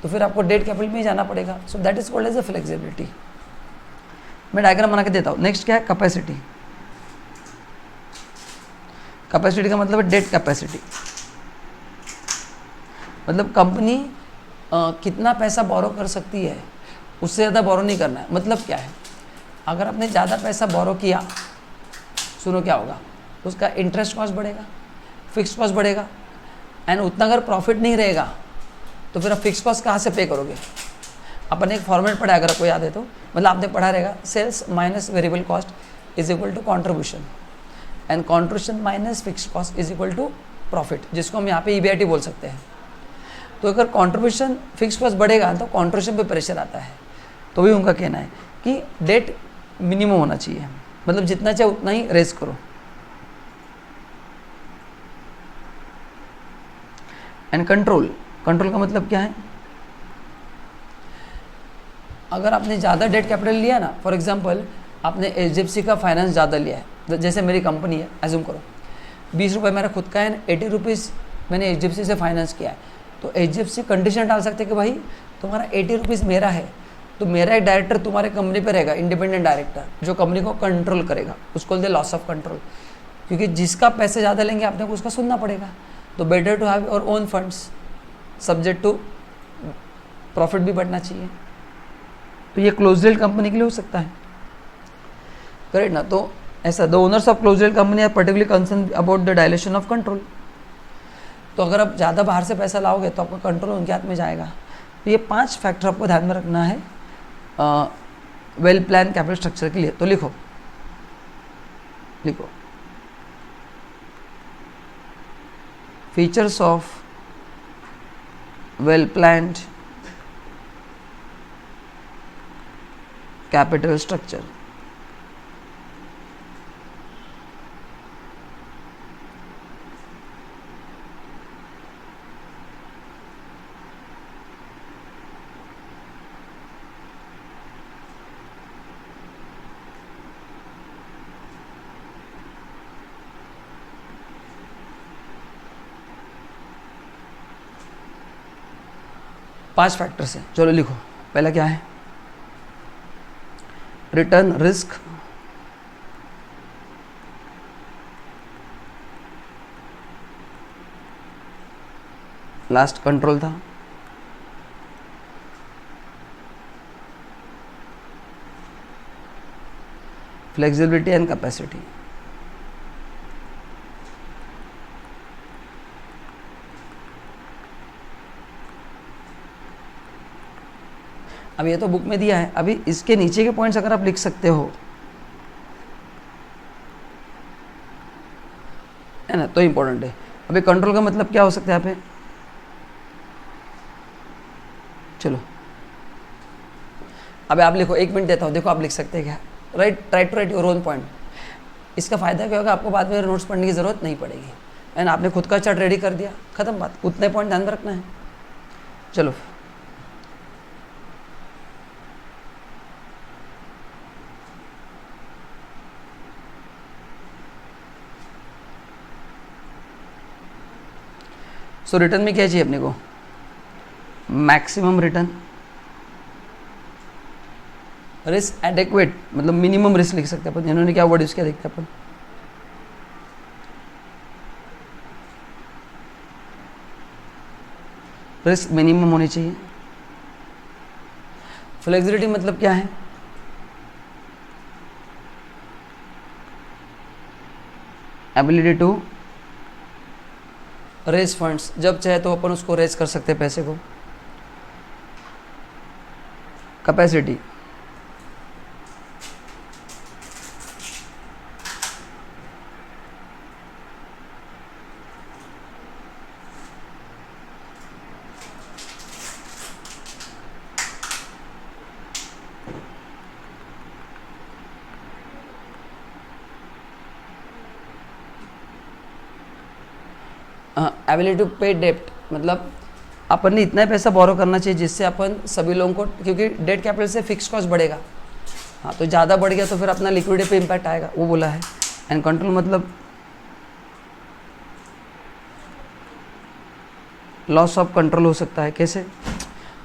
S1: तो फिर आपको डेट कैपिटल में ही जाना पड़ेगा। So that is called as a flexibility. मैं डायग्राम बना के देता हूँ। नेक्स्ट क्या है, कैपेसिटी। कैपेसिटी का मतलब है डेट कैपेसिटी, मतलब कंपनी कितना पैसा बोरो कर सकती है, उससे ज़्यादा बोरो नहीं करना है। मतलब क्या है, अगर आपने ज़्यादा पैसा बोरो किया, सुनो क्या होगा, उसका इंटरेस्ट कॉस्ट बढ़ेगा, फिक्स कॉस्ट बढ़ेगा, एंड उतना अगर प्रॉफिट नहीं रहेगा तो फिर आप फिक्स कॉस्ट कहाँ से पे करोगे। अपन एक फॉर्मेट पढ़ा, अगर आपको याद है तो, मतलब आपने पढ़ा रहेगा, sales minus variable cost is equal to contribution, and contribution minus fix cost is equal to profit, जिसको हम यहाँ पे EBIT बोल सकते हैं। तो अगर कंट्रीब्यूशन फिक्स कॉस्ट बढ़ेगा तो कंट्रीब्यूशन पे प्रेशर आता है। तो भी उनका कहना है कि डेट मिनिमम होना चाहिए, मतलब जितना चाहे उतना ही रेज करो। एंड कंट्रोल का मतलब क्या है, अगर आपने ज़्यादा डेट कैपिटल लिया ना, फॉर एग्जांपल आपने HDFC का फाइनेंस ज़्यादा लिया है, जैसे मेरी कंपनी है, एज्यूम करो 20 रुपये मेरा खुद का है, 80 रुपीज़ मैंने HDFC से फाइनेंस किया है, तो HDFC कंडीशन डाल सकते हैं कि भाई तुम्हारा 80 रुपीज़ मेरा है, तो मेरा एक डायरेक्टर तुम्हारे कंपनी पे रहेगा, इंडिपेंडेंट डायरेक्टर, जो कंपनी को कंट्रोल करेगा, उसको बोलते हैं लॉस ऑफ कंट्रोल, क्योंकि जिसका पैसे ज़्यादा लेंगे आपने को उसका सुनना पड़ेगा। तो better to have your own funds, subject to profit भी बढ़ना चाहिए। तो ये क्लोज डील कंपनी के लिए हो सकता है, करेक्ट ना। तो ऐसा, the owners of close deal company are particularly concern about the dilution of control. तो अगर आप ज़्यादा बाहर से पैसा लाओगे तो आपका कंट्रोल उनके हाथ में जाएगा। तो ये 5 फैक्टर आपको ध्यान में रखना है वेल प्लान कैपिटल स्ट्रक्चर के लिए। तो लिखो features of well planned capital structure. 5 factors हैं, चलो लिखो। पहला क्या है? रिटर्न रिस्क, लास्ट कंट्रोल था, फ्लेक्सिबिलिटी एंड कैपेसिटी। अब ये तो बुक में दिया है, अभी इसके नीचे के पॉइंट्स अगर आप लिख सकते हो, है ना, तो इंपॉर्टेंट है। अभी कंट्रोल का मतलब क्या हो सकता है यहाँ पे? चलो अभी आप लिखो, 1 मिनट देता हूँ, देखो आप लिख सकते हैं क्या? Try to write your own point. इसका फ़ायदा क्या होगा, आपको बाद में नोट्स पढ़ने की ज़रूरत नहीं पड़ेगी, एंड आपने खुद का चार्ट रेडी कर दिया, खत्म बात। उतने पॉइंट ध्यान में रखना है। चलो सो रिटर्न में क्या चाहिए अपने को? मैक्सिमम रिटर्न, रिस्क एडेक्वेट मतलब मिनिमम रिस्क लिख सकते हैं अपन। इन्होंने क्या वर्ड यूज किया देखते हैं अपन। रिस्क मिनिमम होनी चाहिए। फ्लेक्सिबिलिटी मतलब क्या है? एबिलिटी टू रेज फंड्स, जब चाहे तो अपन उसको रेज कर सकते हैं पैसे को। कैपेसिटी, एबिलिटी टू पे डेप्ट मतलब अपन ने इतना पैसा बोरो करना चाहिए जिससे अपन सभी लोगों को, क्योंकि डेट कैपिटल से फिक्स कॉस्ट बढ़ेगा, हाँ तो ज़्यादा बढ़ गया तो फिर अपना लिक्विडिटी पे इम्पैक्ट आएगा, वो बोला है। एंड कंट्रोल मतलब लॉस ऑफ कंट्रोल हो सकता है। कैसे?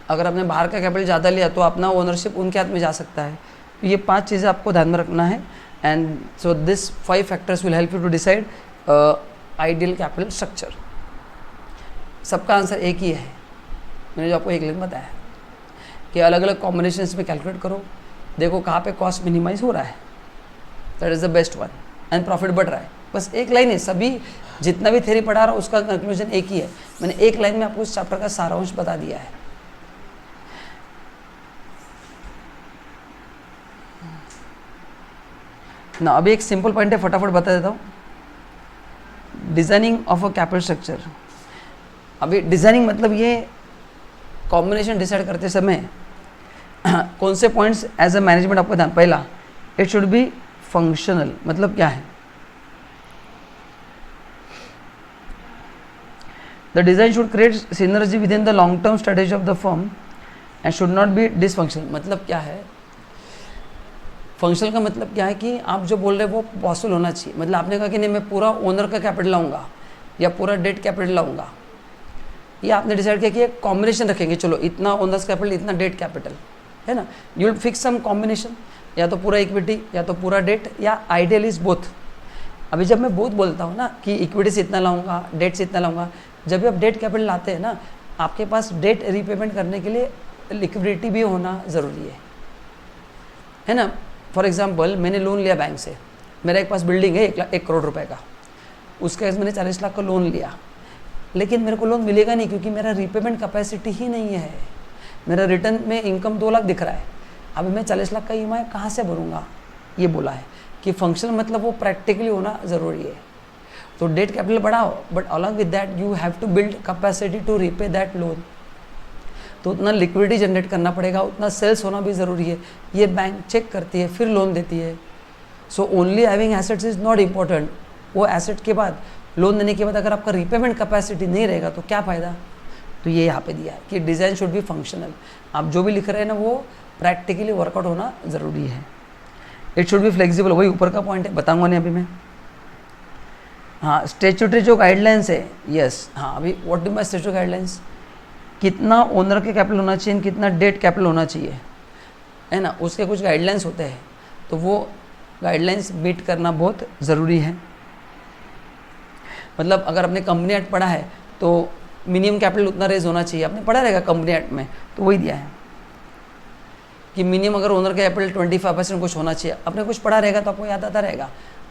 S1: अगर आपने बाहर का कैपिटल ज़्यादा लिया तो अपना ओनरशिप उनके हाथ में जा सकता है। तो ये 5 चीज़ें आपको ध्यान में रखना है। And so this 5 factors will help you to decide ideal capital structure. सबका आंसर एक ही है, मैंने जो आपको एक लाइन बताया कि अलग अलग कॉम्बिनेशंस में कैलकुलेट करो, देखो कहाँ पे कॉस्ट मिनिमाइज हो रहा है, that is the best one, and profit बढ़ रहा है। बस एक लाइन है, सभी जितना भी थ्योरी पढ़ा रहा हूँ उसका कंक्लूजन एक ही है। मैंने एक लाइन में आपको इस चैप्टर का सारांश बता दिया है। ना अभी एक सिंपल पॉइंट है, फटाफट बता देता हूँ। Designing of a capital structure. अभी डिजाइनिंग मतलब ये कॉम्बिनेशन डिसाइड करते समय कौन से पॉइंट्स एज अ मैनेजमेंट आपको ध्यान। पहला, इट शुड बी फंक्शनल। मतलब क्या है? The design should create synergy with in the long term strategy of the firm and should not be dysfunctional. मतलब क्या है? फंक्शनल का मतलब क्या है कि आप जो बोल रहे हैं वो पॉसिबल होना चाहिए। मतलब आपने कहा कि नहीं मैं पूरा ओनर का कैपिटल लाऊंगा या पूरा डेट कैपिटल लाऊंगा, ये आपने डिसाइड किया कि एक कॉम्बिनेशन रखेंगे, चलो इतना ओनर्स कैपिटल इतना डेट कैपिटल, है ना। You will fix some combination, या तो पूरा इक्विटी या तो पूरा डेट, या आइडियल इज बोथ। अभी जब मैं बोथ बोलता हूँ ना कि इक्विटी से इतना लाऊंगा डेट से इतना लाऊंगा, जब भी आप डेट कैपिटल लाते हैं ना, आपके पास डेट रीपेमेंट करने के लिए लिक्विडिटी भी होना ज़रूरी है ना। फॉर एग्जाम्पल मैंने लोन लिया बैंक से, मेरा एक पास बिल्डिंग है 1 करोड़ रुपए का, उसके मैंने 40 लाख का लोन लिया, लेकिन मेरे को लोन मिलेगा नहीं क्योंकि मेरा रीपेमेंट कैपेसिटी ही नहीं है। मेरा रिटर्न में इनकम 2 लाख दिख रहा है, अभी मैं 40 लाख का ईएमआई कहाँ से भरूंगा। ये बोला है कि फंक्शनल मतलब वो प्रैक्टिकली होना ज़रूरी है। तो डेट कैपिटल बढ़ाओ, but along with that you have to build capacity to repay that loan. तो उतना लिक्विडिटी जनरेट करना पड़ेगा, उतना सेल्स होना भी ज़रूरी है। ये बैंक चेक करती है फिर लोन देती है। So only having assets is not important. वो एसेट के बाद लोन देने के बाद अगर आपका रीपेमेंट कैपेसिटी नहीं रहेगा तो क्या फ़ायदा। तो ये यहाँ पे दिया है कि डिज़ाइन शुड बी फंक्शनल। आप जो भी लिख रहे हैं ना वो प्रैक्टिकली वर्कआउट होना ज़रूरी है। इट शुड बी फ्लेक्सिबल, वही ऊपर का पॉइंट है, बताऊँगा नहीं अभी मैं। हाँ, स्टेचुटरी जो गाइडलाइंस है, यस, हाँ अभी what do my statutory guidelines, कितना ओनर के कैपिटल होना चाहिए, कितना डेट कैपिटल होना चाहिए, है ना, उसके कुछ गाइडलाइंस होते हैं, तो वो गाइडलाइंस मीट करना बहुत ज़रूरी है। मतलब अगर आपने कंपनी एक्ट पढ़ा है तो मिनिमम कैपिटल उतना रेज होना चाहिए, आपने पढ़ा रहेगा कंपनी एक्ट में, तो वही दिया है कि मिनिमम अगर ओनर का कैपिटल 25% कुछ होना चाहिए, आपने कुछ पढ़ा रहेगा तो आपको याद आता रहेगा।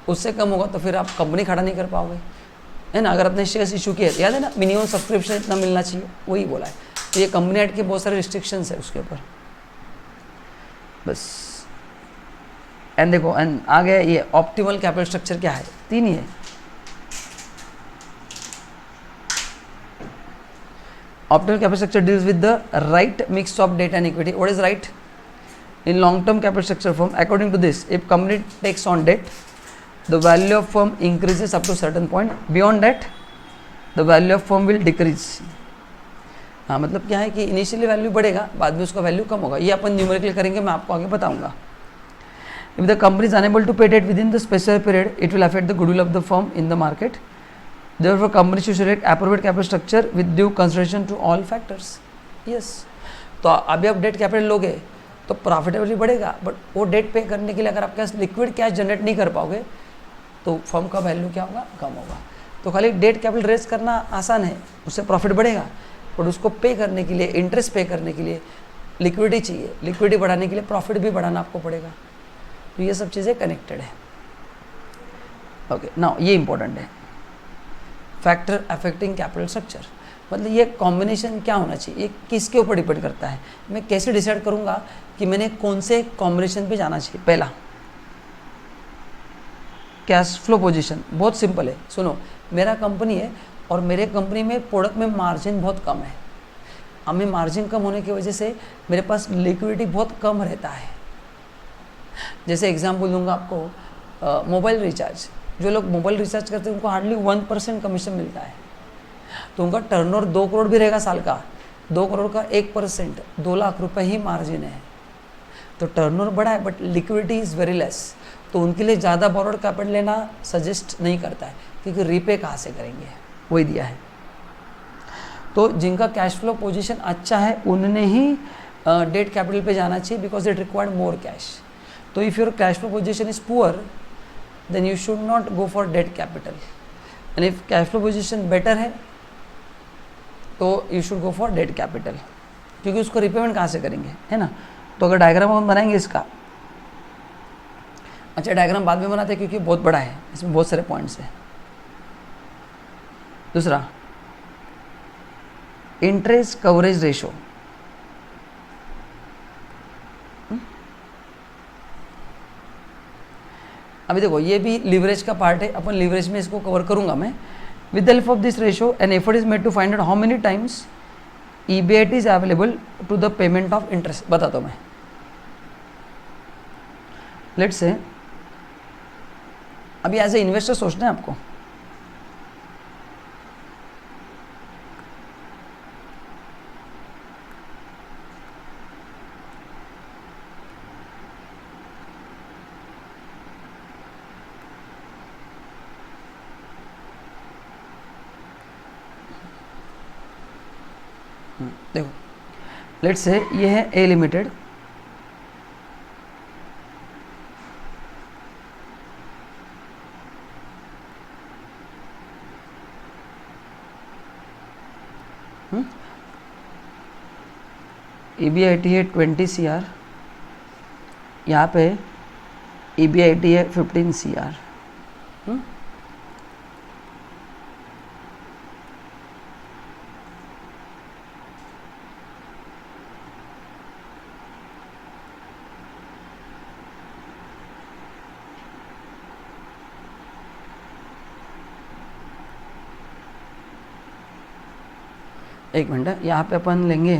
S1: उससे कम होगा तो फिर आप कंपनी खड़ा नहीं कर पाओगे, है ना। अगर आपने शेयर्स इशू किए याद है ना, मिनिमम सब्सक्रिप्शन इतना मिलना चाहिए, वही बोला है। तो ये कंपनी एक्ट के बहुत सारे रिस्ट्रिक्शंस है उसके ऊपर, बस। एंड देखो, एंड आ गया ये ऑप्टिमल कैपिटल स्ट्रक्चर क्या है, 3 ही है। Optimal capital structure deals with the right mix of debt and equity. What is right in long term capital structure firm? According to this, if company takes on debt, the value of firm increases up to certain point, beyond that the value of firm will decrease। हाँ, मतलब क्या है कि initially value बढ़ेगा, बाद में उसका value कम होगा। ये अपन न्यूमेरिकल करेंगे, मैं आपको आगे बताऊंगा। If the company is unable to pay debt within the specified period, it will affect the goodwill of the firm in the market. Therefore, company should select appropriate capital structure with due consideration to all factors। Yes, तो अभी आप debt capital लोगे तो profitability बढ़ेगा, but वो date पे करने के लिए अगर आपके पास लिक्विड कैश जनरेट नहीं कर पाओगे तो फर्म का वैल्यू क्या होगा, कम होगा। तो खाली डेट कैपिटल रेज करना आसान है, उससे प्रॉफिट बढ़ेगा, बट उसको पे करने के लिए, इंटरेस्ट पे करने के लिए लिक्विडिटी चाहिए, लिक्विडिटी बढ़ाने के लिए प्रॉफिट भी बढ़ाना आपको पड़ेगा। तो ये सब चीज़ें कनेक्टेड है। ओके, नाउ ये इंपॉर्टेंट है, फैक्टर अफेक्टिंग कैपिटल स्ट्रक्चर। मतलब ये कॉम्बिनेशन क्या होना चाहिए, ये किसके ऊपर डिपेंड करता है, मैं कैसे डिसाइड करूंगा कि मैंने कौन से कॉम्बिनेशन पे जाना चाहिए। पहला, कैश फ्लो पोजीशन, बहुत सिंपल है। सुनो, मेरा कंपनी है और मेरे कंपनी में प्रोडक्ट में मार्जिन बहुत कम है। हमें मार्जिन कम होने की वजह से मेरे पास लिक्विडिटी बहुत कम रहता है। जैसे एग्जाम्पल दूंगा आपको, मोबाइल रिचार्ज, जो लोग मोबाइल रिचार्ज करते हैं उनको हार्डली 1% कमीशन मिलता है। तो उनका टर्नओवर 2 करोड़ भी रहेगा साल का, 2 करोड़ का 1% 2 लाख रुपए ही मार्जिन है। तो टर्नओवर बड़ा है but liquidity is very less, तो उनके लिए ज़्यादा बोरोड कैपिटल लेना सजेस्ट नहीं करता है, क्योंकि रीपे कहाँ से करेंगे, वही दिया है। तो जिनका कैश फ्लो पोजीशन अच्छा है उन्हें ही डेट कैपिटल पे जाना चाहिए, because it required more cash. तो if your cash flow position is poor then you should not go for debt capital, and if cash flow position better है तो you should go for debt capital, क्योंकि उसको repayment कहाँ से करेंगे, है ना। तो अगर डायग्राम हम बनाएंगे इसका, अच्छा डायग्राम बाद में बनाते हैं क्योंकि बहुत बड़ा है, इसमें बहुत सारे पॉइंट्स हैं। दूसरा, इंटरेस्ट कवरेज रेशो। अभी देखो ये भी लीवरेज का पार्ट है, अपन लीवरेज में इसको कवर करूंगा मैं। With the help of this ratio, an effort is made to find out how many times EBIT is available to the payment of interest। बताता हूँ मैं। Let's say, अभी एज ए इन्वेस्टर सोचना है आपको, देखो लेट्स से ये है ए लिमिटेड, EBIT है 20 CR, यहाँ पे EBIT है 15 CR। एक मिनट, यहाँ पे अपन लेंगे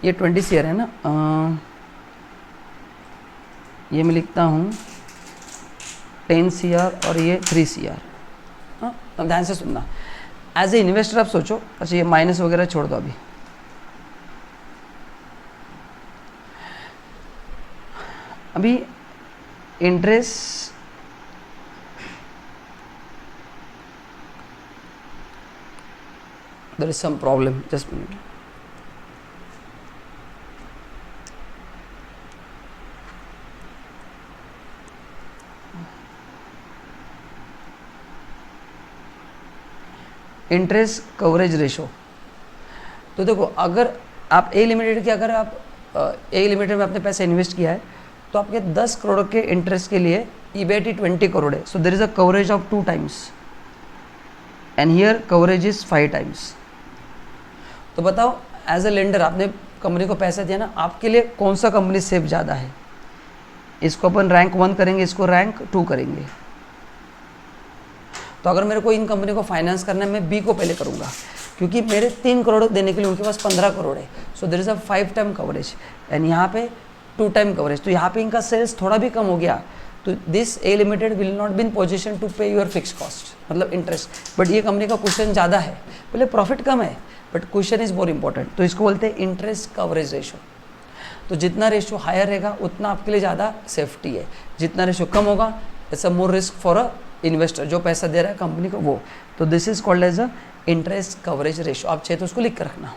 S1: ये 20 CR है ना, ये मैं लिखता हूँ 10 CR और ये 3 CR। हाँ, अब ध्यान से सुनना, एज ए इन्वेस्टर आप सोचो। अच्छा ये माइनस वगैरह छोड़ दो अभी, अभी interest there is some problem, just a minute. Interest coverage ratio. तो देखो अगर आप ए लिमिटेड के अगर आप ए लिमिटेड में अपने पैसे इन्वेस्ट किया है तो आपके 10 करोड़ के इंटरेस्ट के लिए ईबीआईटी 20 करोड़ है, so there is a coverage of 2 times and here coverage is 5 times. तो बताओ एज अ लेंडर आपने कंपनी को पैसा दिया ना, आपके लिए कौन सा कंपनी सेफ ज़्यादा है? इसको अपन रैंक 1 करेंगे, इसको रैंक 2 करेंगे। तो अगर मेरे को इन कंपनी को फाइनेंस करना है मैं बी को पहले करूँगा, क्योंकि मेरे 3 करोड़ देने के लिए उनके पास 15 करोड़ है, so there is a 5 time coverage and यहाँ पे 2 टाइम कवरेज। तो यहाँ पे इनका सेल्स थोड़ा भी कम हो गया तो this A limited will not be in position to pay your fix cost, मतलब इंटरेस्ट। बट ये कंपनी का क्वेश्चन ज़्यादा है, पहले प्रॉफिट कम है but question is more important, तो इसको बोलते हैं इंटरेस्ट कवरेज रेशो। तो जितना रेशो हायर रहेगा उतना आपके लिए ज़्यादा सेफ्टी है, जितना रेशो कम होगा it's a more risk for a investor जो पैसा दे रहा है कंपनी को वो। तो this is called as a interest coverage ratio. आप चाहे तो उसको लिख कर रखना।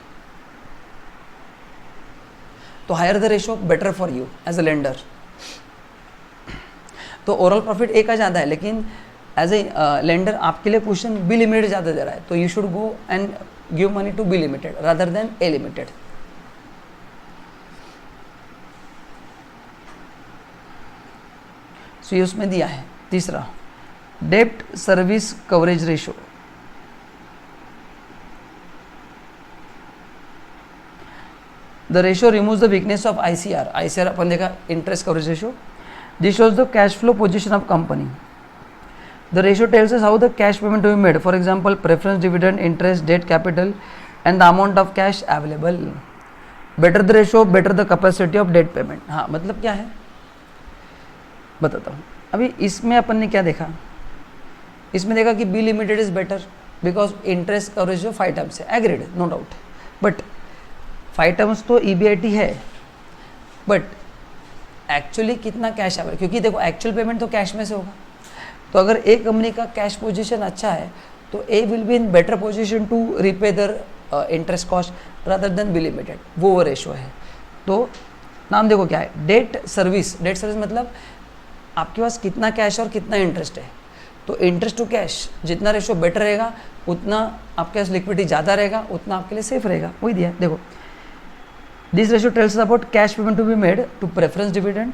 S1: तो higher the ratio better for you as a lender. तो ओवरऑल प्रॉफिट ए का ज़्यादा है, लेकिन एज ए लेंडर आपके लिए क्वेश्चन बी लिमिटेड ज़्यादा दे रहा है, तो you should go and give money to be limited rather than a limited. So ये उसमें दिया है। तीसरा डेब्ट service coverage ratio. The ratio removes the weakness of ICR. ICR अपन देखा interest coverage ratio. This shows the cash flow position of company. The ratio tells us how the cash payment to be made. For example, preference dividend, interest, debt, capital, and the amount of cash available. Better the ratio, better the capacity of debt payment. हाँ, मतलब क्या है बताता हूँ। अभी इसमें अपन ने क्या देखा, इसमें देखा कि B limited is better because interest coverage जो 5 टाइम्स है, agreed, no doubt. But 5 times तो ईबीआईटी है, बट एक्चुअली कितना कैश आएगा, क्योंकि देखो एक्चुअल पेमेंट तो कैश में से होगा। तो अगर एक कंपनी का कैश पोजीशन अच्छा है तो a will be in better position to repay the interest cost rather than be limited, वो रेशो है। तो नाम देखो क्या है, डेट सर्विस। डेट सर्विस मतलब आपके पास कितना कैश और कितना इंटरेस्ट है। तो इंटरेस्ट टू कैश जितना रेशो बेटर रहेगा उतना आपके पास लिक्विडिटी ज़्यादा रहेगा, उतना आपके लिए सेफ रहेगा। वही दिया देखो, this ratio tells about cash payment to be made to preference dividend,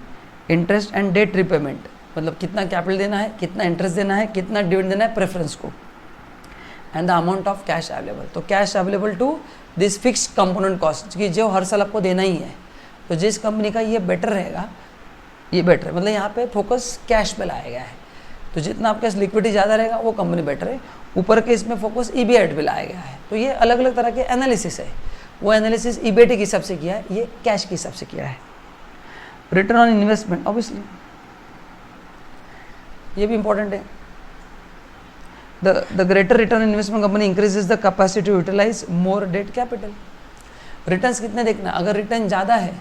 S1: interest and debt repayment, मतलब कितना कैपिटल देना है, कितना इंटरेस्ट देना है, कितना डिविडेंड देना है प्रेफरेंस को, and the amount of cash available. तो cash available to this fix component cost कि जो हर साल आपको देना ही है। तो जिस कंपनी का ये बेटर रहेगा, ये बेटर है, मतलब यहाँ पे फोकस कैश पे लाया गया है। तो जितना आपके पास लिक्विडिटी ज़्यादा रहेगा वो कंपनी बेटर है। ऊपर के इसमें फोकस ईबीआईटी पे लाया गया है। तो ये अलग अलग तरह के एनालिसिस है, वो एनालिसिस ईबीआईटी के हिसाब से किया है, ये कैश के हिसाब से किया है। रिटर्न ऑन इन्वेस्टमेंट ऑब्वियसली ये भी इंपॉर्टेंट है। The greater return investment company increases the capacity to utilise more debt capital. Returns कितने देखना, अगर रिटर्न ज़्यादा है,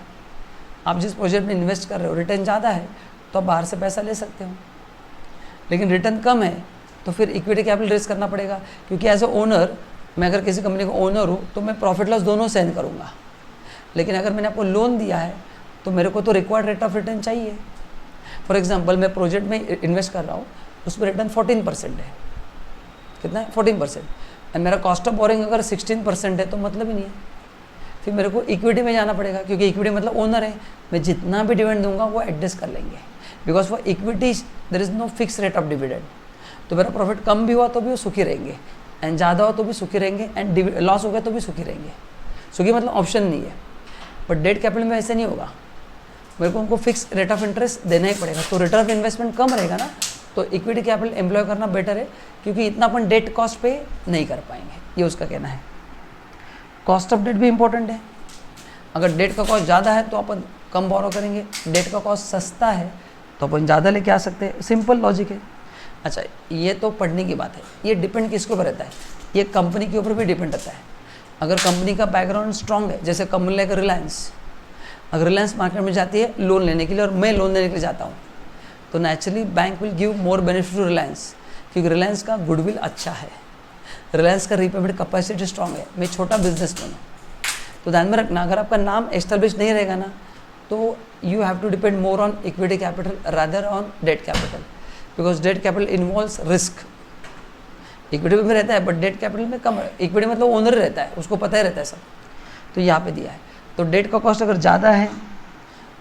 S1: आप जिस प्रोजेक्ट में इन्वेस्ट कर रहे हो रिटर्न ज़्यादा है तो आप बाहर से पैसा ले सकते हो, लेकिन रिटर्न कम है तो फिर इक्विटी कैपिटल रेज करना पड़ेगा। क्योंकि एज अ ओनर मैं अगर किसी कंपनी का ओनर हूँ तो मैं प्रॉफिट लॉस दोनों सहन करूँगा, लेकिन अगर मैंने आपको लोन दिया है तो मेरे को तो रिक्वायर्ड रेट ऑफ रिटर्न चाहिए। फॉर एग्जांपल मैं प्रोजेक्ट में इन्वेस्ट कर रहा हूँ, उस पर रिटर्न 14% है, कितना है 14%, एंड मेरा कॉस्ट ऑफ बोरिंग अगर 16% है तो मतलब ही नहीं है। फिर मेरे को इक्विटी में जाना पड़ेगा, क्योंकि इक्विटी मतलब ओनर है, मैं जितना भी डिविडेंड दूंगा वो एडजस्ट कर लेंगे, because for equity there is no fix rate of dividend. तो मेरा प्रॉफिट कम भी हुआ तो भी वो सुखी रहेंगे, एंड ज़्यादा हो तो भी सुखी रहेंगे, एंड लॉस हो गया तो भी सुखी रहेंगे। सुखी मतलब ऑप्शन नहीं है। बट डेट कैपिटल में ऐसे नहीं होगा, मेरे को उनको फिक्स रेट ऑफ इंटरेस्ट देना ही पड़ेगा। तो रिटर्न ऑफ इन्वेस्टमेंट कम रहेगा ना, तो इक्विटी कैपिटल एम्प्लॉय करना बेटर है, क्योंकि इतना अपन डेट कॉस्ट पे नहीं कर पाएंगे, ये उसका कहना है। कॉस्ट ऑफ डेट भी इंपॉर्टेंट है। अगर डेट का कॉस्ट ज़्यादा है तो अपन कम बोरो करेंगे, डेट का कॉस्ट सस्ता है तो अपन ज़्यादा लेके आ सकते हैं, सिंपल लॉजिक है। अच्छा, ये तो पढ़ने की बात है, ये डिपेंड किसके ऊपर रहता है, ये कंपनी के ऊपर भी डिपेंड रहता है। अगर कंपनी का बैकग्राउंड स्ट्रांग है, जैसे कंपनी लाइक रिलायंस, अगर रिलायंस मार्केट में जाती है लोन लेने के लिए और मैं लोन लेने के लिए जाता हूँ, तो naturally bank will give more benefit to Reliance, क्योंकि रिलायंस का गुडविल अच्छा है, रिलायंस का रीपेमेंट कैपेसिटी स्ट्रांग है, मैं छोटा बिजनेसमैन हूँ। तो ध्यान में रखना, अगर आपका नाम एस्टेब्लिश नहीं रहेगा ना, तो you have to depend more on equity capital rather on debt capital, because debt capital involves risk. Equity में रहता है बट डेट कैपिटल में कम है। इक्विटी मतलब ओनर रहता है, उसको पता ही रहता है सब। तो यहाँ पे दिया है, तो डेट का कॉस्ट अगर ज़्यादा है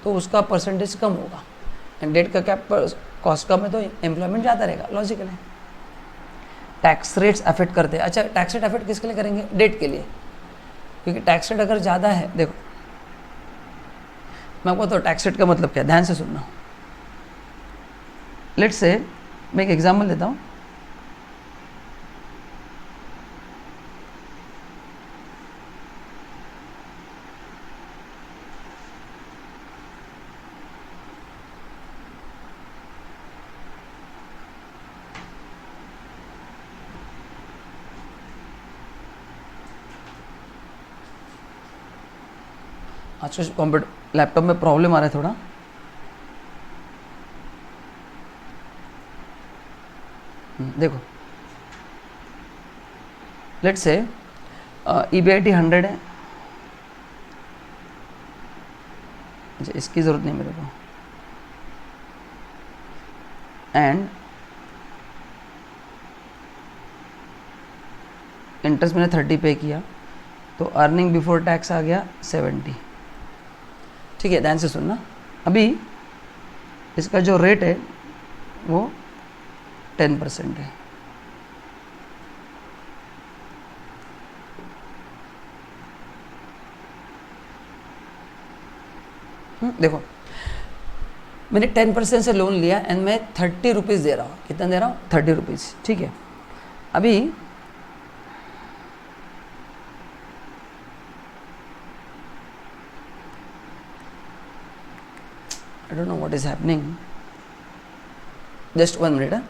S1: तो उसका परसेंटेज कम होगा, एंड डेट का कॉस्ट कम है तो एम्प्लॉयमेंट ज़्यादा रहेगा, लॉजिकल है। टैक्स रेट्स अफेक्ट करते हैं। अच्छा, टैक्स रेट अफेक्ट किसके लिए करेंगे? डेट के लिए, क्योंकि टैक्स रेट अगर ज़्यादा है, देखो मैं आपको तो टैक्स रेट का मतलब क्या, ध्यान से सुनना। लेट्स से मैं एक एग्जांपल देता हूँ। अच्छा, कंप्यूटर लैपटॉप में प्रॉब्लम आ रहा है थोड़ा। देखो लेट्स से EBIT 100 है। अच्छा, इसकी ज़रूरत नहीं मेरे को। एंड इंटरेस्ट मैंने 30 पे किया, तो अर्निंग बिफोर टैक्स आ गया 70। ठीक है, ध्यान से सुनना। अभी इसका जो रेट है वो 10% है। देखो मैंने 10% से लोन लिया एंड मैं 30 रुपीज़ दे रहा हूँ। कितना दे रहा हूँ? 30 रुपीज़। ठीक है, अभी I don't know what is happening. Just 1 minute.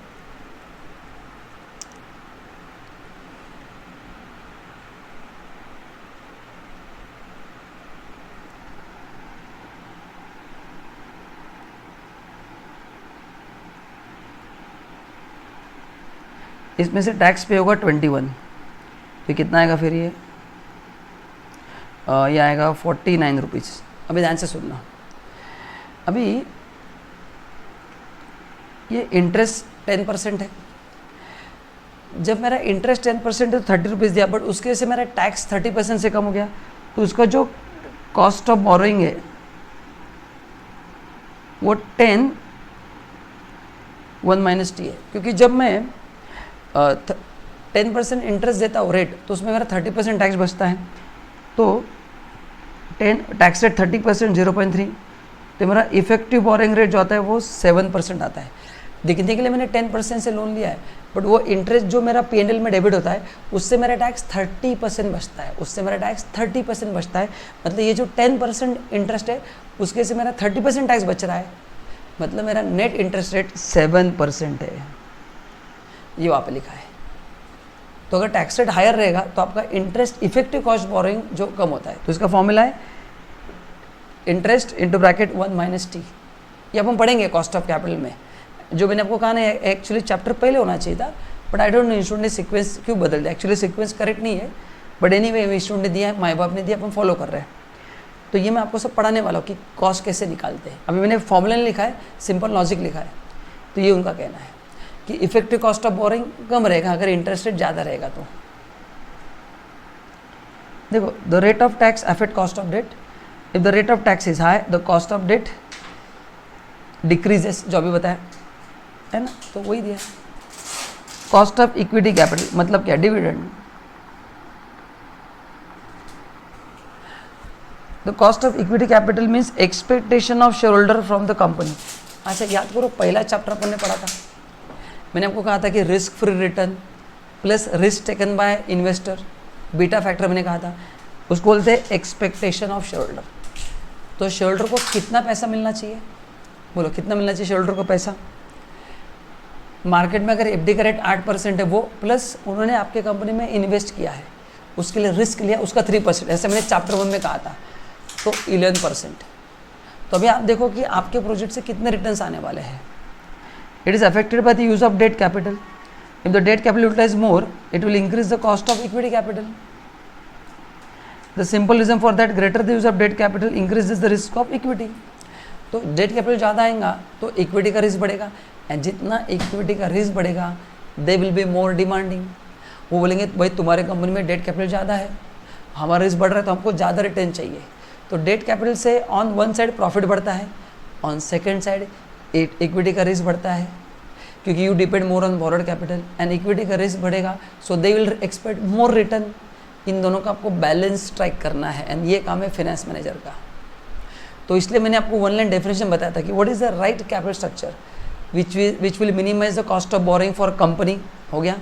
S1: इसमें से टैक्स पे होगा 21, तो कितना आएगा फिर ये आएगा 49 रुपीज़। अभी ध्यान से सुनना। अभी ये इंटरेस्ट 10% है। जब मेरा इंटरेस्ट 10% है तो 30 रुपीज़ दिया, बट उसके से मेरा टैक्स 30% से कम हो गया, तो उसका जो कॉस्ट ऑफ बोरोइंग है वो 1 - T है। क्योंकि जब मैं 10% इंटरेस्ट देता हूँ रेट, तो उसमें मेरा 30% टैक्स बचता है। तो 10 टैक्स रेट 30% 0.3, तो मेरा इफेक्टिव बोरिंग रेट जो आता है वो 7% आता है। दिखने के लिए मैंने 10% से लोन लिया है, बट वो इंटरेस्ट जो मेरा P&L में डेबिट होता है उससे मेरा टैक्स 30% बचता है, उससे मेरा टैक्स 30% बचता है। मतलब ये जो 10% इंटरेस्ट है उसके से मेरा 30% टैक्स बच रहा है, मतलब मेरा नेट इंटरेस्ट रेट 7% है। ये वहाँ पे लिखा है। तो अगर टैक्स रेट हायर रहेगा तो आपका इंटरेस्ट इफेक्टिव कॉस्ट बोरिंग जो कम होता है। तो इसका फॉर्मूला है इंटरेस्ट इंटू ब्रैकेट 1 - T। ये अब हम पढ़ेंगे कॉस्ट ऑफ कैपिटल में। जो मैंने आपको कहा ना, एक्चुअली चैप्टर पहले होना चाहिए था, but I don't know institute ने सीक्वेंस क्यों बदल दिया। एक्चुअली सीक्वेंस करेक्ट नहीं है, बट एनीवे इंस्टीट्यूट ने दिया है, माई बाप ने दिया, अपन फॉलो कर रहे हैं। तो ये मैं आपको सब पढ़ाने वाला हूँ कि कॉस्ट कैसे निकालते हैं। अभी मैंने फॉर्मूला नहीं लिखा है, सिंपल लॉजिक लिखा है। तो ये उनका कहना है कि इफेक्टिव कॉस्ट ऑफ बोरिंग कम रहेगा अगर इंटरेस्ट रेट ज़्यादा रहेगा। तो देखो, the rate of tax affect cost of debt. If the rate of tax is high the cost of debt decreases, जो अभी बताया है ना। तो वही दिया। कॉस्ट ऑफ इक्विटी कैपिटल मतलब क्या? Dividend. The cost of equity capital means expectation of share holder from the company. अच्छा, याद करो पहला चैप्टर अपन ने पढ़ा था, मैंने आपको कहा था कि risk free return plus risk taken by investor, beta factor मैंने कहा था, उसको बोलते हैं एक्सपेक्टेशन ऑफ शेयर होल्डर। तो शेयर होल्डर को कितना पैसा मिलना चाहिए? बोलो कितना मिलना चाहिए शेयर होल्डर को पैसा? मार्केट में अगर एफडी का रेट 8% है वो, प्लस उन्होंने आपके कंपनी में इन्वेस्ट किया है, उसके लिए रिस्क लिया, उसका 3%, ऐसे मैंने चैप्टर 1 में कहा था, तो 11%। तो अभी आप देखो कि आपके प्रोजेक्ट से कितने रिटर्न्स आने वाले हैं. It is affected by the use of debt capital. If the debt capital utilise more, it will increase the cost of equity capital. The simple reason for that, greater the use of debt capital increases the risk of equity. तो debt capital ज़्यादा आएगा तो equity का risk बढ़ेगा, and जितना equity का risk बढ़ेगा they will be more demanding. वो बोलेंगे भाई तुम्हारे कंपनी में डेट कैपिटल ज़्यादा है, हमारा रिस्क बढ़ रहा है तो हमको ज़्यादा रिटर्न चाहिए. तो डेट कैपिटल से ऑन वन साइड प्रॉफिट बढ़ता है, ऑन सेकेंड साइड इक्विटी का रिस्क बढ़ता है, क्योंकि you depend more on borrowed capital and equity का रिस्क बढ़ेगा, so they will expect more return. इन दोनों का आपको बैलेंस स्ट्राइक करना है, एंड ये काम है फाइनेंस मैनेजर का. तो इसलिए मैंने आपको वन लाइन डेफिनेशन बताया था कि what is the right capital structure which will minimise the cost of boring for company, हो गया,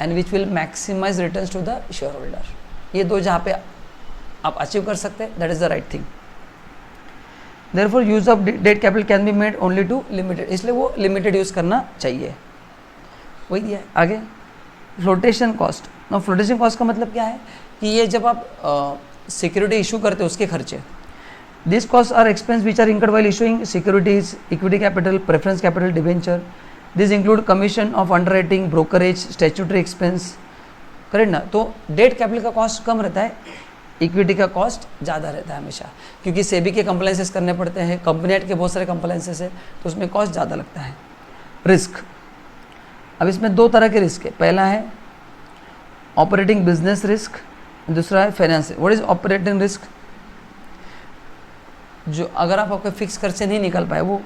S1: and which will maximise returns to the share holder. ये दो जहाँ पे आप अचीव कर सकते हैं, that is the right thing. Therefore use of debt capital can be made only to limited, इसलिए वो लिमिटेड यूज़ करना चाहिए. वही दिया है. आगे फ्लोटेशन कॉस्ट. ना फ्लोटेशन कॉस्ट का मतलब क्या है कि ये जब आप सिक्योरिटी इशू करते हो उसके खर्चे. This cost are expense which are incurred while issuing securities, equity capital, preference capital, debenture. This include commission of underwriting, brokerage, statutory expense. Correct ना. तो डेट कैपिटल का कॉस्ट कम रहता है, इक्विटी का कॉस्ट ज़्यादा रहता है हमेशा, क्योंकि सेबी के कंप्लायंसेस करने पड़ते हैं, कंपनी एक्ट के बहुत सारे कंप्लायंसेस है, तो उसमें कॉस्ट ज़्यादा लगता है. रिस्क. अब इसमें दो तरह के रिस्क है. पहला है ऑपरेटिंग बिजनेस रिस्क, दूसरा है finance. What is operating risk? जो अगर आप आपके फिक्स खर्चे नहीं निकल पाए वो.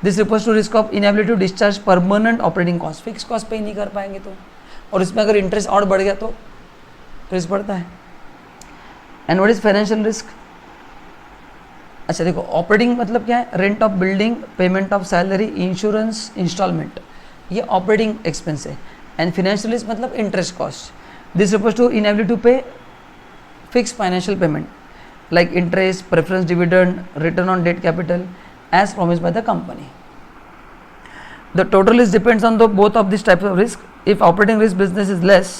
S1: This refers to risk of inability to discharge permanent operating cost. Fix cost पे ही नहीं कर पाएंगे तो, और इसमें अगर इंटरेस्ट और बढ़ गया तो रिस्क बढ़ता है. And what is financial risk? अच्छा देखो, ऑपरेटिंग मतलब क्या है? Rent of building, payment of salary, insurance, installment, ये ऑपरेटिंग एक्सपेंस है. एंड फाइनेंशियल रिस्क मतलब interest cost. This refers to inability to pay fix financial payment like interest, preference dividend, return on debt capital as promised by the company. The total risk depends on the both of these types of risk. If operating risk business is less,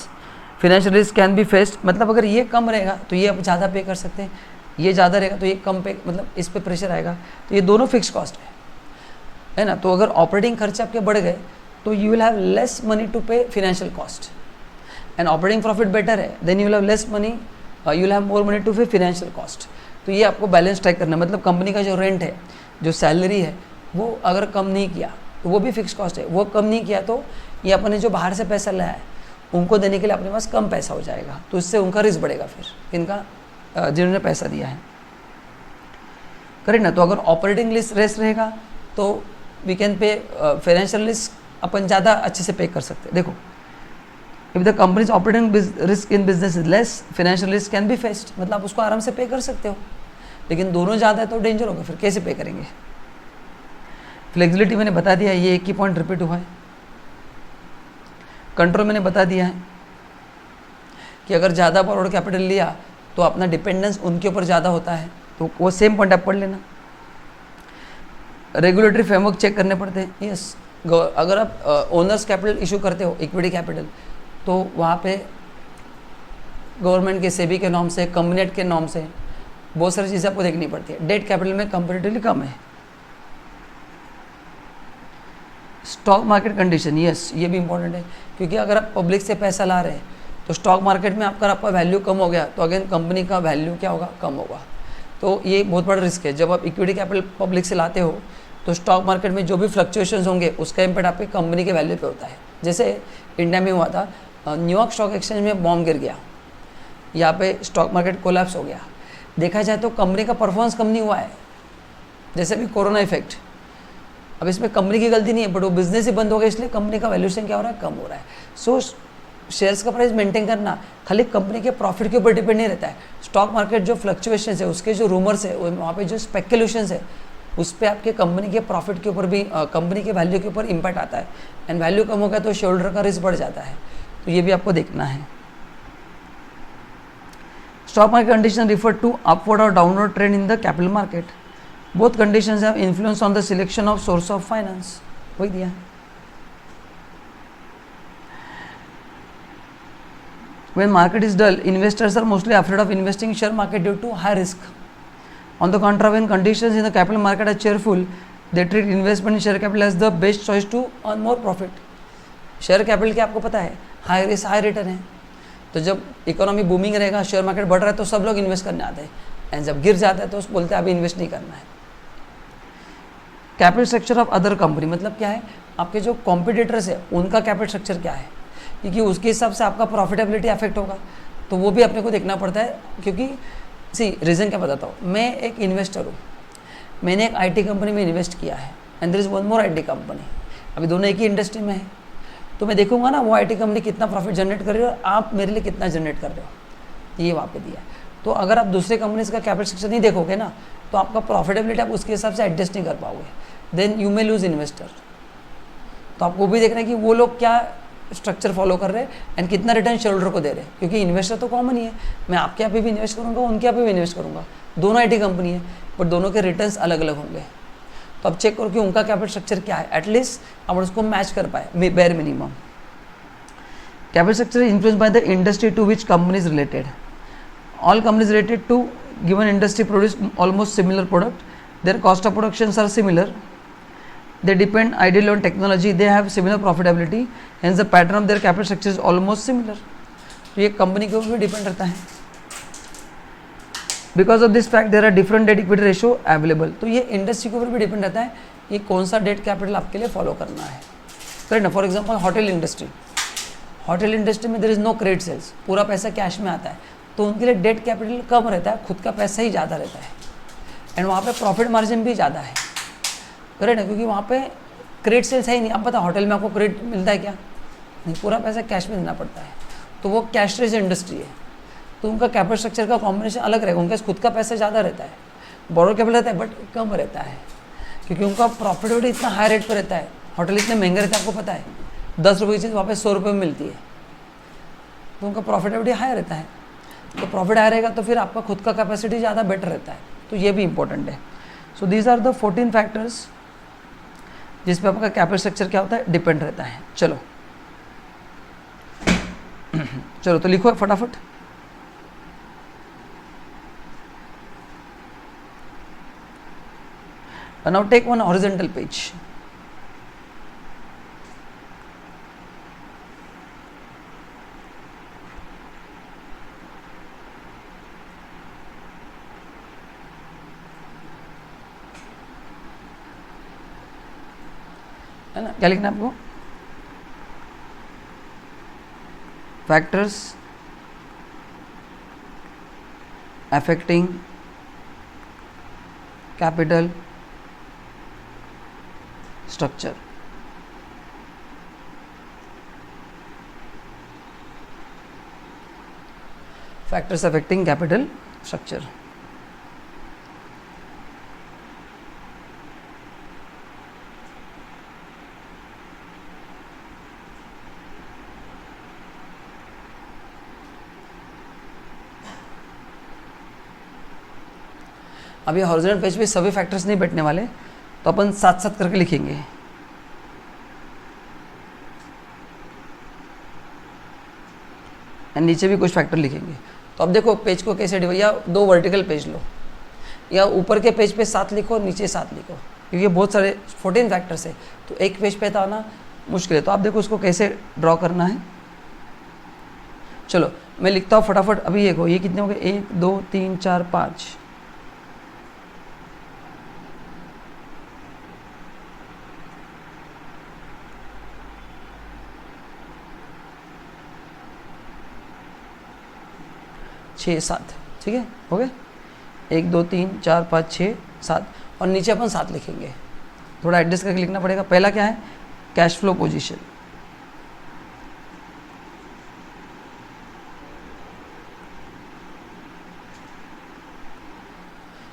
S1: financial risk can be faced. मतलब अगर ये कम रहेगा तो ये आप ज़्यादा पे कर सकते हैं, ये ज़्यादा रहेगा तो ये कम पे, मतलब इस पे प्रेशर आएगा. तो ये दोनों फिक्स कॉस्ट है ना. तो अगर ऑपरेटिंग खर्चे आपके बढ़ गए तो you will have less money to pay financial cost, and operating profit better है, then you will have less money, you will have more money to pay financial cost. तो ये आपको बैलेंस ट्रैक करना है. मतलब कंपनी का जो rent है, जो सैलरी है, वो अगर कम नहीं किया तो वो भी फिक्स कॉस्ट है. वो कम नहीं किया तो ये अपने जो बाहर से पैसा लाया है उनको देने के लिए अपने पास कम पैसा हो जाएगा, तो इससे उनका रिस्क बढ़ेगा फिर इनका, जिन्होंने पैसा दिया है. करेक्ट ना. तो अगर ऑपरेटिंग रिस्क रहेगा तो we can pay financial risk अपन ज़्यादा अच्छे से पे कर सकते हैं. देखो, if the company's operating risk in business is less, financial risk can be faced. मतलब आप उसको आराम से पे कर सकते हो, लेकिन दोनों ज़्यादा है तो डेंजर होगा. फिर कैसे पे करेंगे? फ्लेक्सिबिलिटी मैंने बता दिया है, ये एक ही पॉइंट रिपीट हुआ है. कंट्रोल मैंने बता दिया है कि अगर ज़्यादा बोरोड कैपिटल लिया तो अपना डिपेंडेंस उनके ऊपर ज़्यादा होता है, तो वो सेम पॉइंट आप पढ़ लेना. रेगुलेटरी फ्रेमवर्क चेक करने पड़ते हैं. यस, अगर आप ओनर्स कैपिटल इशू करते हो, इक्विटी कैपिटल, तो वहाँ पे गवर्नमेंट के सेबी के नॉर्म से, कंपनी एक्ट के नॉर्म से बहुत सारी चीज़ें आपको देखनी पड़ती है. डेट कैपिटल में कंपेरेटिवली कम है. स्टॉक मार्केट कंडीशन, यस, ये भी इंपॉर्टेंट है, क्योंकि अगर आप पब्लिक से पैसा ला रहे हैं तो स्टॉक मार्केट में आपका वैल्यू कम हो गया तो अगेन कंपनी का वैल्यू क्या होगा? कम होगा. तो ये बहुत बड़ा रिस्क है. जब आप इक्विटी कैपिटल पब्लिक से लाते हो तो स्टॉक मार्केट में जो भी फ्लक्चुएशंस होंगे उसका इम्पैक्ट आपके कंपनी के वैल्यू पे होता है. जैसे इंडिया में हुआ था, न्यूयॉर्क स्टॉक एक्सचेंज में बॉम्ब गिर गया, यहाँ पे स्टॉक मार्केट कोलैप्स हो गया. देखा जाए तो कंपनी का परफॉर्मेंस कम नहीं हुआ है, जैसे भी कोरोना इफेक्ट. अब इसमें कंपनी की गलती नहीं है, बट वो बिजनेस ही बंद हो गया, इसलिए कंपनी का वैल्यूएशन क्या हो रहा है? कम हो रहा है. सो शेयर्स का प्राइस मेंटेन करना खाली कंपनी के प्रॉफिट के ऊपर डिपेंड नहीं रहता है. स्टॉक मार्केट जो फ्लक्चुएशन है, उसके जो रूमर्स है, वहाँ पे जो स्पेकुलेशन है, उस पर आपके कंपनी के प्रॉफिट के ऊपर भी, कंपनी के वैल्यू के ऊपर इम्पैक्ट आता है. एंड वैल्यू कम हो गया तो शेयर होल्डर का रिस्क बढ़ जाता है. तो ये भी आपको देखना है. Stock market condition refer to upward और downward trend in the capital market. Both conditions have influence on the selection of source of finance. वही दिया. When market is dull, investors are mostly afraid of investing in share market due to high risk. On the contra when conditions in the capital market are cheerful they treat investment in share capital as the best choice to earn more profit. Share capital के आपको पता है high risk high return है, तो जब economy booming रहेगा, share market बढ़ रहा है तो सब लोग इन्वेस्ट करने आते हैं, एंड जब गिर जाता है तो बोलते हैं अभी इन्वेस्ट नहीं करना है। Capital structure of other company मतलब क्या है, आपके जो कॉम्पिटिटर्स है उनका कैपिटल स्ट्रक्चर क्या है, क्योंकि उसके हिसाब से आपका प्रॉफिटेबिलिटी अफेक्ट होगा, तो वो भी अपने को देखना पड़ता है। क्योंकि सी रीज़न क्या बताता हूँ, मैं एक इन्वेस्टर हूँ, मैंने एक आईटी कंपनी में इन्वेस्ट किया है and there is one more IT company, अभी दोनों एक ही इंडस्ट्री में है, तो मैं देखूंगा ना वो आईटी कंपनी कितना प्रॉफिट जनरेट कर रही है और आप मेरे लिए कितना जनरेट कर रहे हो, ये वहाँ पे दिया है। तो अगर आप दूसरे कंपनीज का कैपिटल स्ट्रक्चर नहीं देखोगे ना, तो आपका प्रॉफिटेबिलिटी आप उसके हिसाब से एडजस्ट नहीं कर पाओगे, then you may lose investor. तो आपको भी देखना है कि वो लोग क्या स्ट्रक्चर फॉलो कर रहे हैं एंड कितना रिटर्न शेयर होल्डर को दे रहे हैं, क्योंकि इन्वेस्टर तो कॉमन ही है, मैं आपके यहाँ पे भी इन्वेस्ट करूँगा, उनके यहाँ पे भी इन्वेस्ट करूँगा, दोनों आईटी कंपनी है बट दोनों के रिटर्न्स अलग अलग होंगे। तो अब चेक करो कि उनका कैपिटल स्ट्रक्चर क्या है, एटलीस्ट आप उसको मैच कर पाए bare minimum. Capital structure is influenced by the industry to which company is related. All companies related to given industry produce almost similar product. Their cost of productions are similar. They depend ideally on technology. They have similar profitability. Hence the pattern of their capital structure is almost similar. तो ये company के ऊपर भी depend रहता है। Because of this fact there are different debt equity ratio available. तो ये industry के ऊपर भी डिपेंड रहता है कि कौन सा डेट कैपिटल आपके लिए फॉलो करना है, करेक्ट ना। फॉर एग्जाम्पल होटल इंडस्ट्री में there is no credit sales, पूरा पैसा कैश में आता है, तो उनके लिए डेट कैपिटल कम रहता है, खुद का पैसा ही ज़्यादा रहता है, एंड वहाँ पे प्रॉफिट मार्जिन भी ज़्यादा है, करेक्ट है, क्योंकि वहाँ पे क्रेडिट सेल्स है ही नहीं। अब पता होटल में आपको क्रेडिट मिलता है क्या, नहीं, पूरा पैसा कैश में देना पड़ता है, तो वो कैश रेज इंडस्ट्री है, तो उनका कैपिटल स्ट्रक्चर का कॉम्बिनेशन अलग रहेगा, उनका खुद का पैसा ज़्यादा रहता है, बोरो कैपिटल रहता है बट कम रहता है, क्योंकि उनका प्रॉफिटेबिलिटी इतना हाई रेट पर रहता है। होटल इतने महंगे रहते हैं, आपको पता है 10 रुपये की चीज़ वहाँ पे 100 रुपये में मिलती है, तो उनका प्रॉफिटेबिलिटी हाई रहता है, तो प्रॉफिट आ रहेगा तो फिर आपका खुद का कैपेसिटी ज़्यादा बेटर रहता है, तो ये भी इंपॉर्टेंट है। So these are the 14 factors जिस पे आपका कैपिटल स्ट्रक्चर क्या होता है डिपेंड रहता है। चलो चलो तो लिखो फटाफट। Now take one horizontal page. है ना, क्या लिखना है आपको, factors affecting capital structure. Factors affecting capital structure. अभी हॉरिजॉन्टल पेज पे सभी फैक्टर्स नहीं बैठने वाले, तो अपन साथ साथ करके लिखेंगे। एंड नीचे भी कुछ फैक्टर लिखेंगे। तो अब देखो पेज को कैसे डिवाइड, या 2 वर्टिकल पेज लो, या ऊपर के पेज पे 7 लिखो, नीचे 7 लिखो, क्योंकि बहुत सारे 14 फैक्टर्स है, तो एक पेज पे तो आना मुश्किल है। तो आप देखो उसको कैसे ड्रॉ करना है। चलो मैं लिखता हूँ फटाफट। अभी देखो ये कितने हो गए, 1 2 3 4 5, छः 7, ठीक है, हो गए। 1 2 3 4 5 6 7, और नीचे अपन 7 लिखेंगे, थोड़ा एडजस्ट करके लिखना पड़ेगा। पहला क्या है, कैश फ्लो पोजीशन।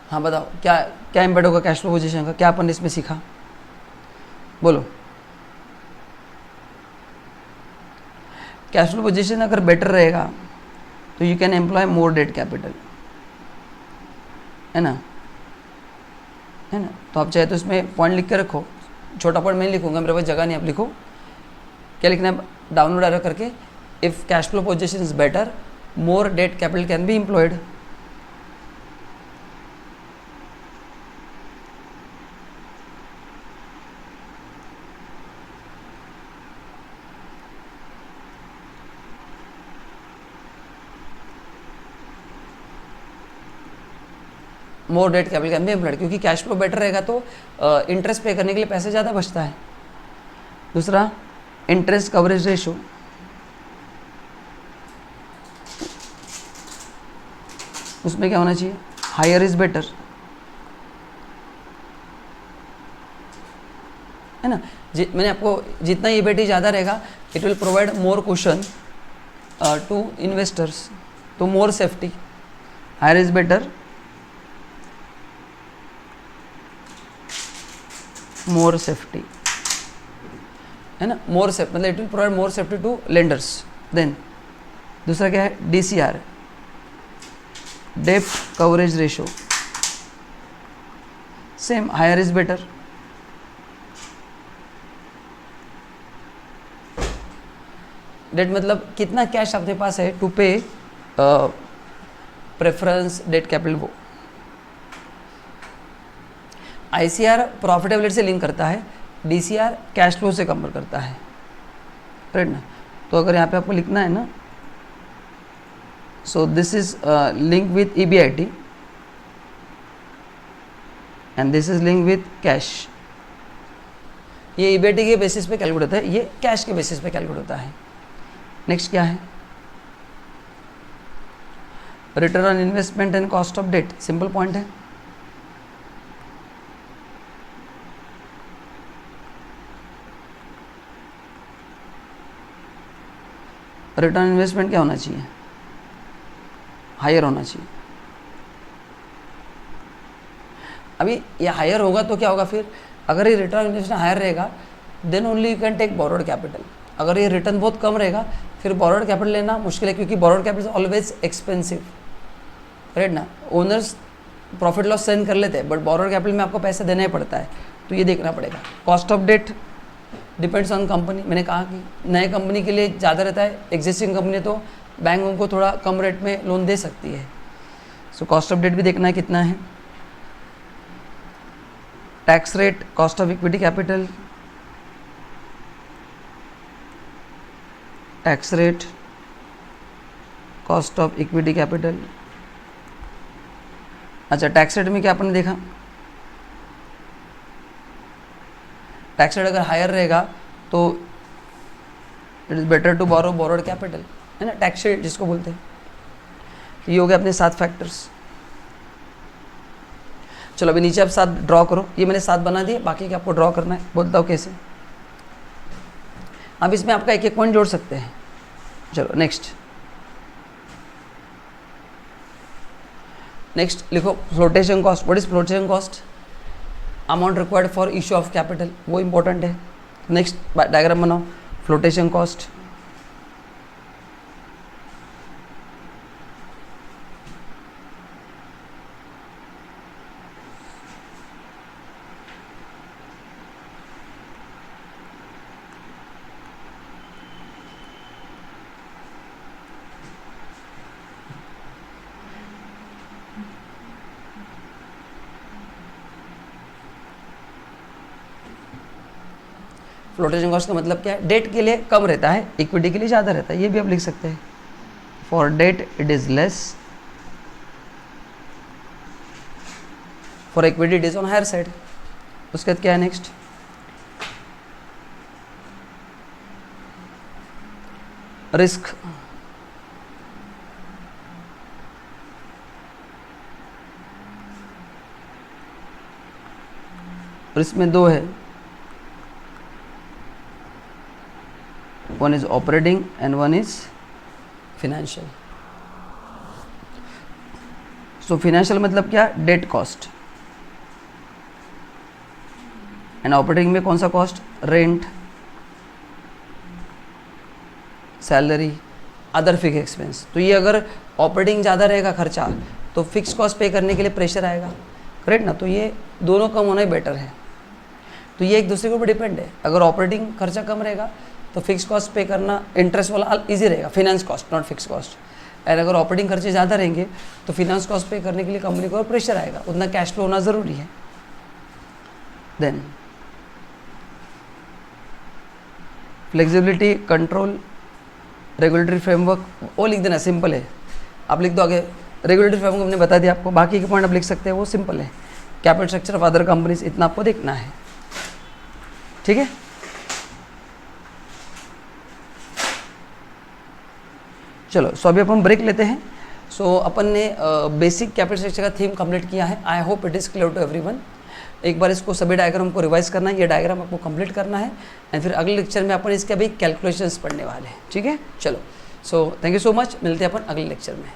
S1: हाँ बताओ क्या क्या इम्पैक्ट होगा कैश फ्लो पोजीशन का, क्या अपन इसमें सीखा, बोलो। कैश फ्लो पोजीशन अगर बेटर रहेगा तो you can employ more debt capital, है ना, है ना। तो आप चाहे तो इसमें पॉइंट लिख के रखो, छोटा पॉइंट मैं लिखूंगा, मेरे पास जगह नहीं, आप लिखो क्या लिखना है, डाउनलोड एरो करके, if cash flow position is better more debt capital can be employed. More debt capital can be employed, क्योंकि कैश फ्लो बेटर रहेगा तो इंटरेस्ट पे करने के लिए पैसे ज़्यादा बचता है। दूसरा इंटरेस्ट कवरेज रेशो, उसमें क्या होना चाहिए, हायर इज बेटर, है ना। मैंने आपको जितना EBIT ज़्यादा रहेगा it will provide more cushion to investors, तो more safety, higher is better, more safety, है ना, मोर सेफ्टी मतलब it will provide more safety to lenders. Then दूसरा क्या है, DCR, debt coverage ratio, same, higher is better. Debt मतलब कितना cash आपके पास है to pay preference debt capital वो। ICR प्रॉफिटेबिलिटी से लिंक करता है, DCR कैश फ्लो से कंपेयर करता है, राइट ना। तो अगर यहाँ पे आपको लिखना है ना, so this is link with EBIT and this is link with cash. ये EBIT के बेसिस पे कैलकुलेट होता है, ये कैश के बेसिस पे कैलकुलेट होता है। नेक्स्ट क्या है, return on investment and cost of debt, simple point है। रिटर्न इन्वेस्टमेंट क्या होना चाहिए, हायर होना चाहिए। अभी ये हायर होगा तो क्या होगा फिर, अगर ये रिटर्न इन्वेस्टमेंट हायर रहेगा then only you can take borrowed capital. अगर ये रिटर्न बहुत कम रहेगा फिर बोरोड कैपिटल लेना मुश्किल है, क्योंकि borrowed capital always expensive, right ना। ओनर्स प्रॉफिट लॉस सेंड कर लेते हैं बट बोरोड कैपिटल में आपको पैसा देना ही पड़ता है, तो ये देखना पड़ेगा। Cost of debt depends on company, मैंने कहा कि नए कंपनी के लिए ज़्यादा रहता है, एग्जिस्टिंग कंपनी तो बैंक उनको थोड़ा कम रेट में लोन दे सकती है। सो कॉस्ट ऑफ डेट भी देखना है कितना है। Tax rate, cost of equity capital, tax rate, cost of equity capital. अच्छा, टैक्स रेट में क्या आपने देखा, टैक्स रेट अगर हायर रहेगा तो it is better to borrow borrowed capital, है ना, टैक्स रेट जिसको बोलते हैं। ये हो गए अपने 7 फैक्टर्स। चलो अभी नीचे आप 7 ड्रॉ करो, ये मैंने 7 बना दिए, बाकी क्या आपको ड्रॉ करना है, बोलता हूँ कैसे। अब इसमें आपका एक एक पॉइंट जोड़ सकते हैं। चलो नेक्स्ट लिखो, flotation cost. What is flotation cost, amount required for issue of capital, वो इंपॉर्टेंट है। नेक्स्ट डायग्राम बनाओ, फ्लोटेशन कॉस्ट, फ्लोटेशन कॉस्ट का मतलब क्या है, डेट के लिए कम रहता है, इक्विटी के लिए ज़्यादा रहता है, ये भी आप लिख सकते हैं। For debt it is less, for equity it is on higher side. उसके बाद क्या है नेक्स्ट, रिस्क। रिस्क में 2 है, one is operating and one is financial. So financial मतलब क्या, डेट कॉस्ट, एंड ऑपरेटिंग में कौन सा cost, rent, salary, other fix expense. तो ये अगर ऑपरेटिंग ज़्यादा रहेगा खर्चा तो फिक्स कॉस्ट पे करने के लिए प्रेशर आएगा, करेक्ट ना। तो ये दोनों कम होना ही बेटर है। तो ये एक दूसरे के ऊपर डिपेंड है। अगर ऑपरेटिंग खर्चा कम रहेगा तो फिक्स कॉस्ट पे करना इंटरेस्ट वाला इजी रहेगा, finance cost not fix cost. और अगर ऑपरेटिंग खर्चे ज़्यादा रहेंगे तो फिनेंस कॉस्ट पे करने के लिए कंपनी को प्रेशर आएगा, उतना कैश फ्लो होना ज़रूरी है। Then flexibility, control, regulatory framework, वो लिख देना, सिंपल है। आप लिख दो आगे रेगुलेटरी फ्रेमवर्क हमने बता दिया आपको, बाकी के पॉइंट आप लिख सकते हैं, वो सिंपल है। Capital structure of other companies, इतना आपको देखना है, ठीक है। चलो सो अभी अपन ब्रेक लेते हैं। सो अपन ने बेसिक कैपिटल स्ट्रक्चर का थीम कंप्लीट किया है। I hope it is clear to everyone. एक बार इसको सभी डायग्राम को रिवाइज करना है, ये डायग्राम आपको कंप्लीट करना है एंड फिर अगले लेक्चर में अपन इसके अभी कैलकुलेशंस पढ़ने वाले हैं, ठीक है। चलो so thank you so much, मिलते हैं अपन अगले लेक्चर में।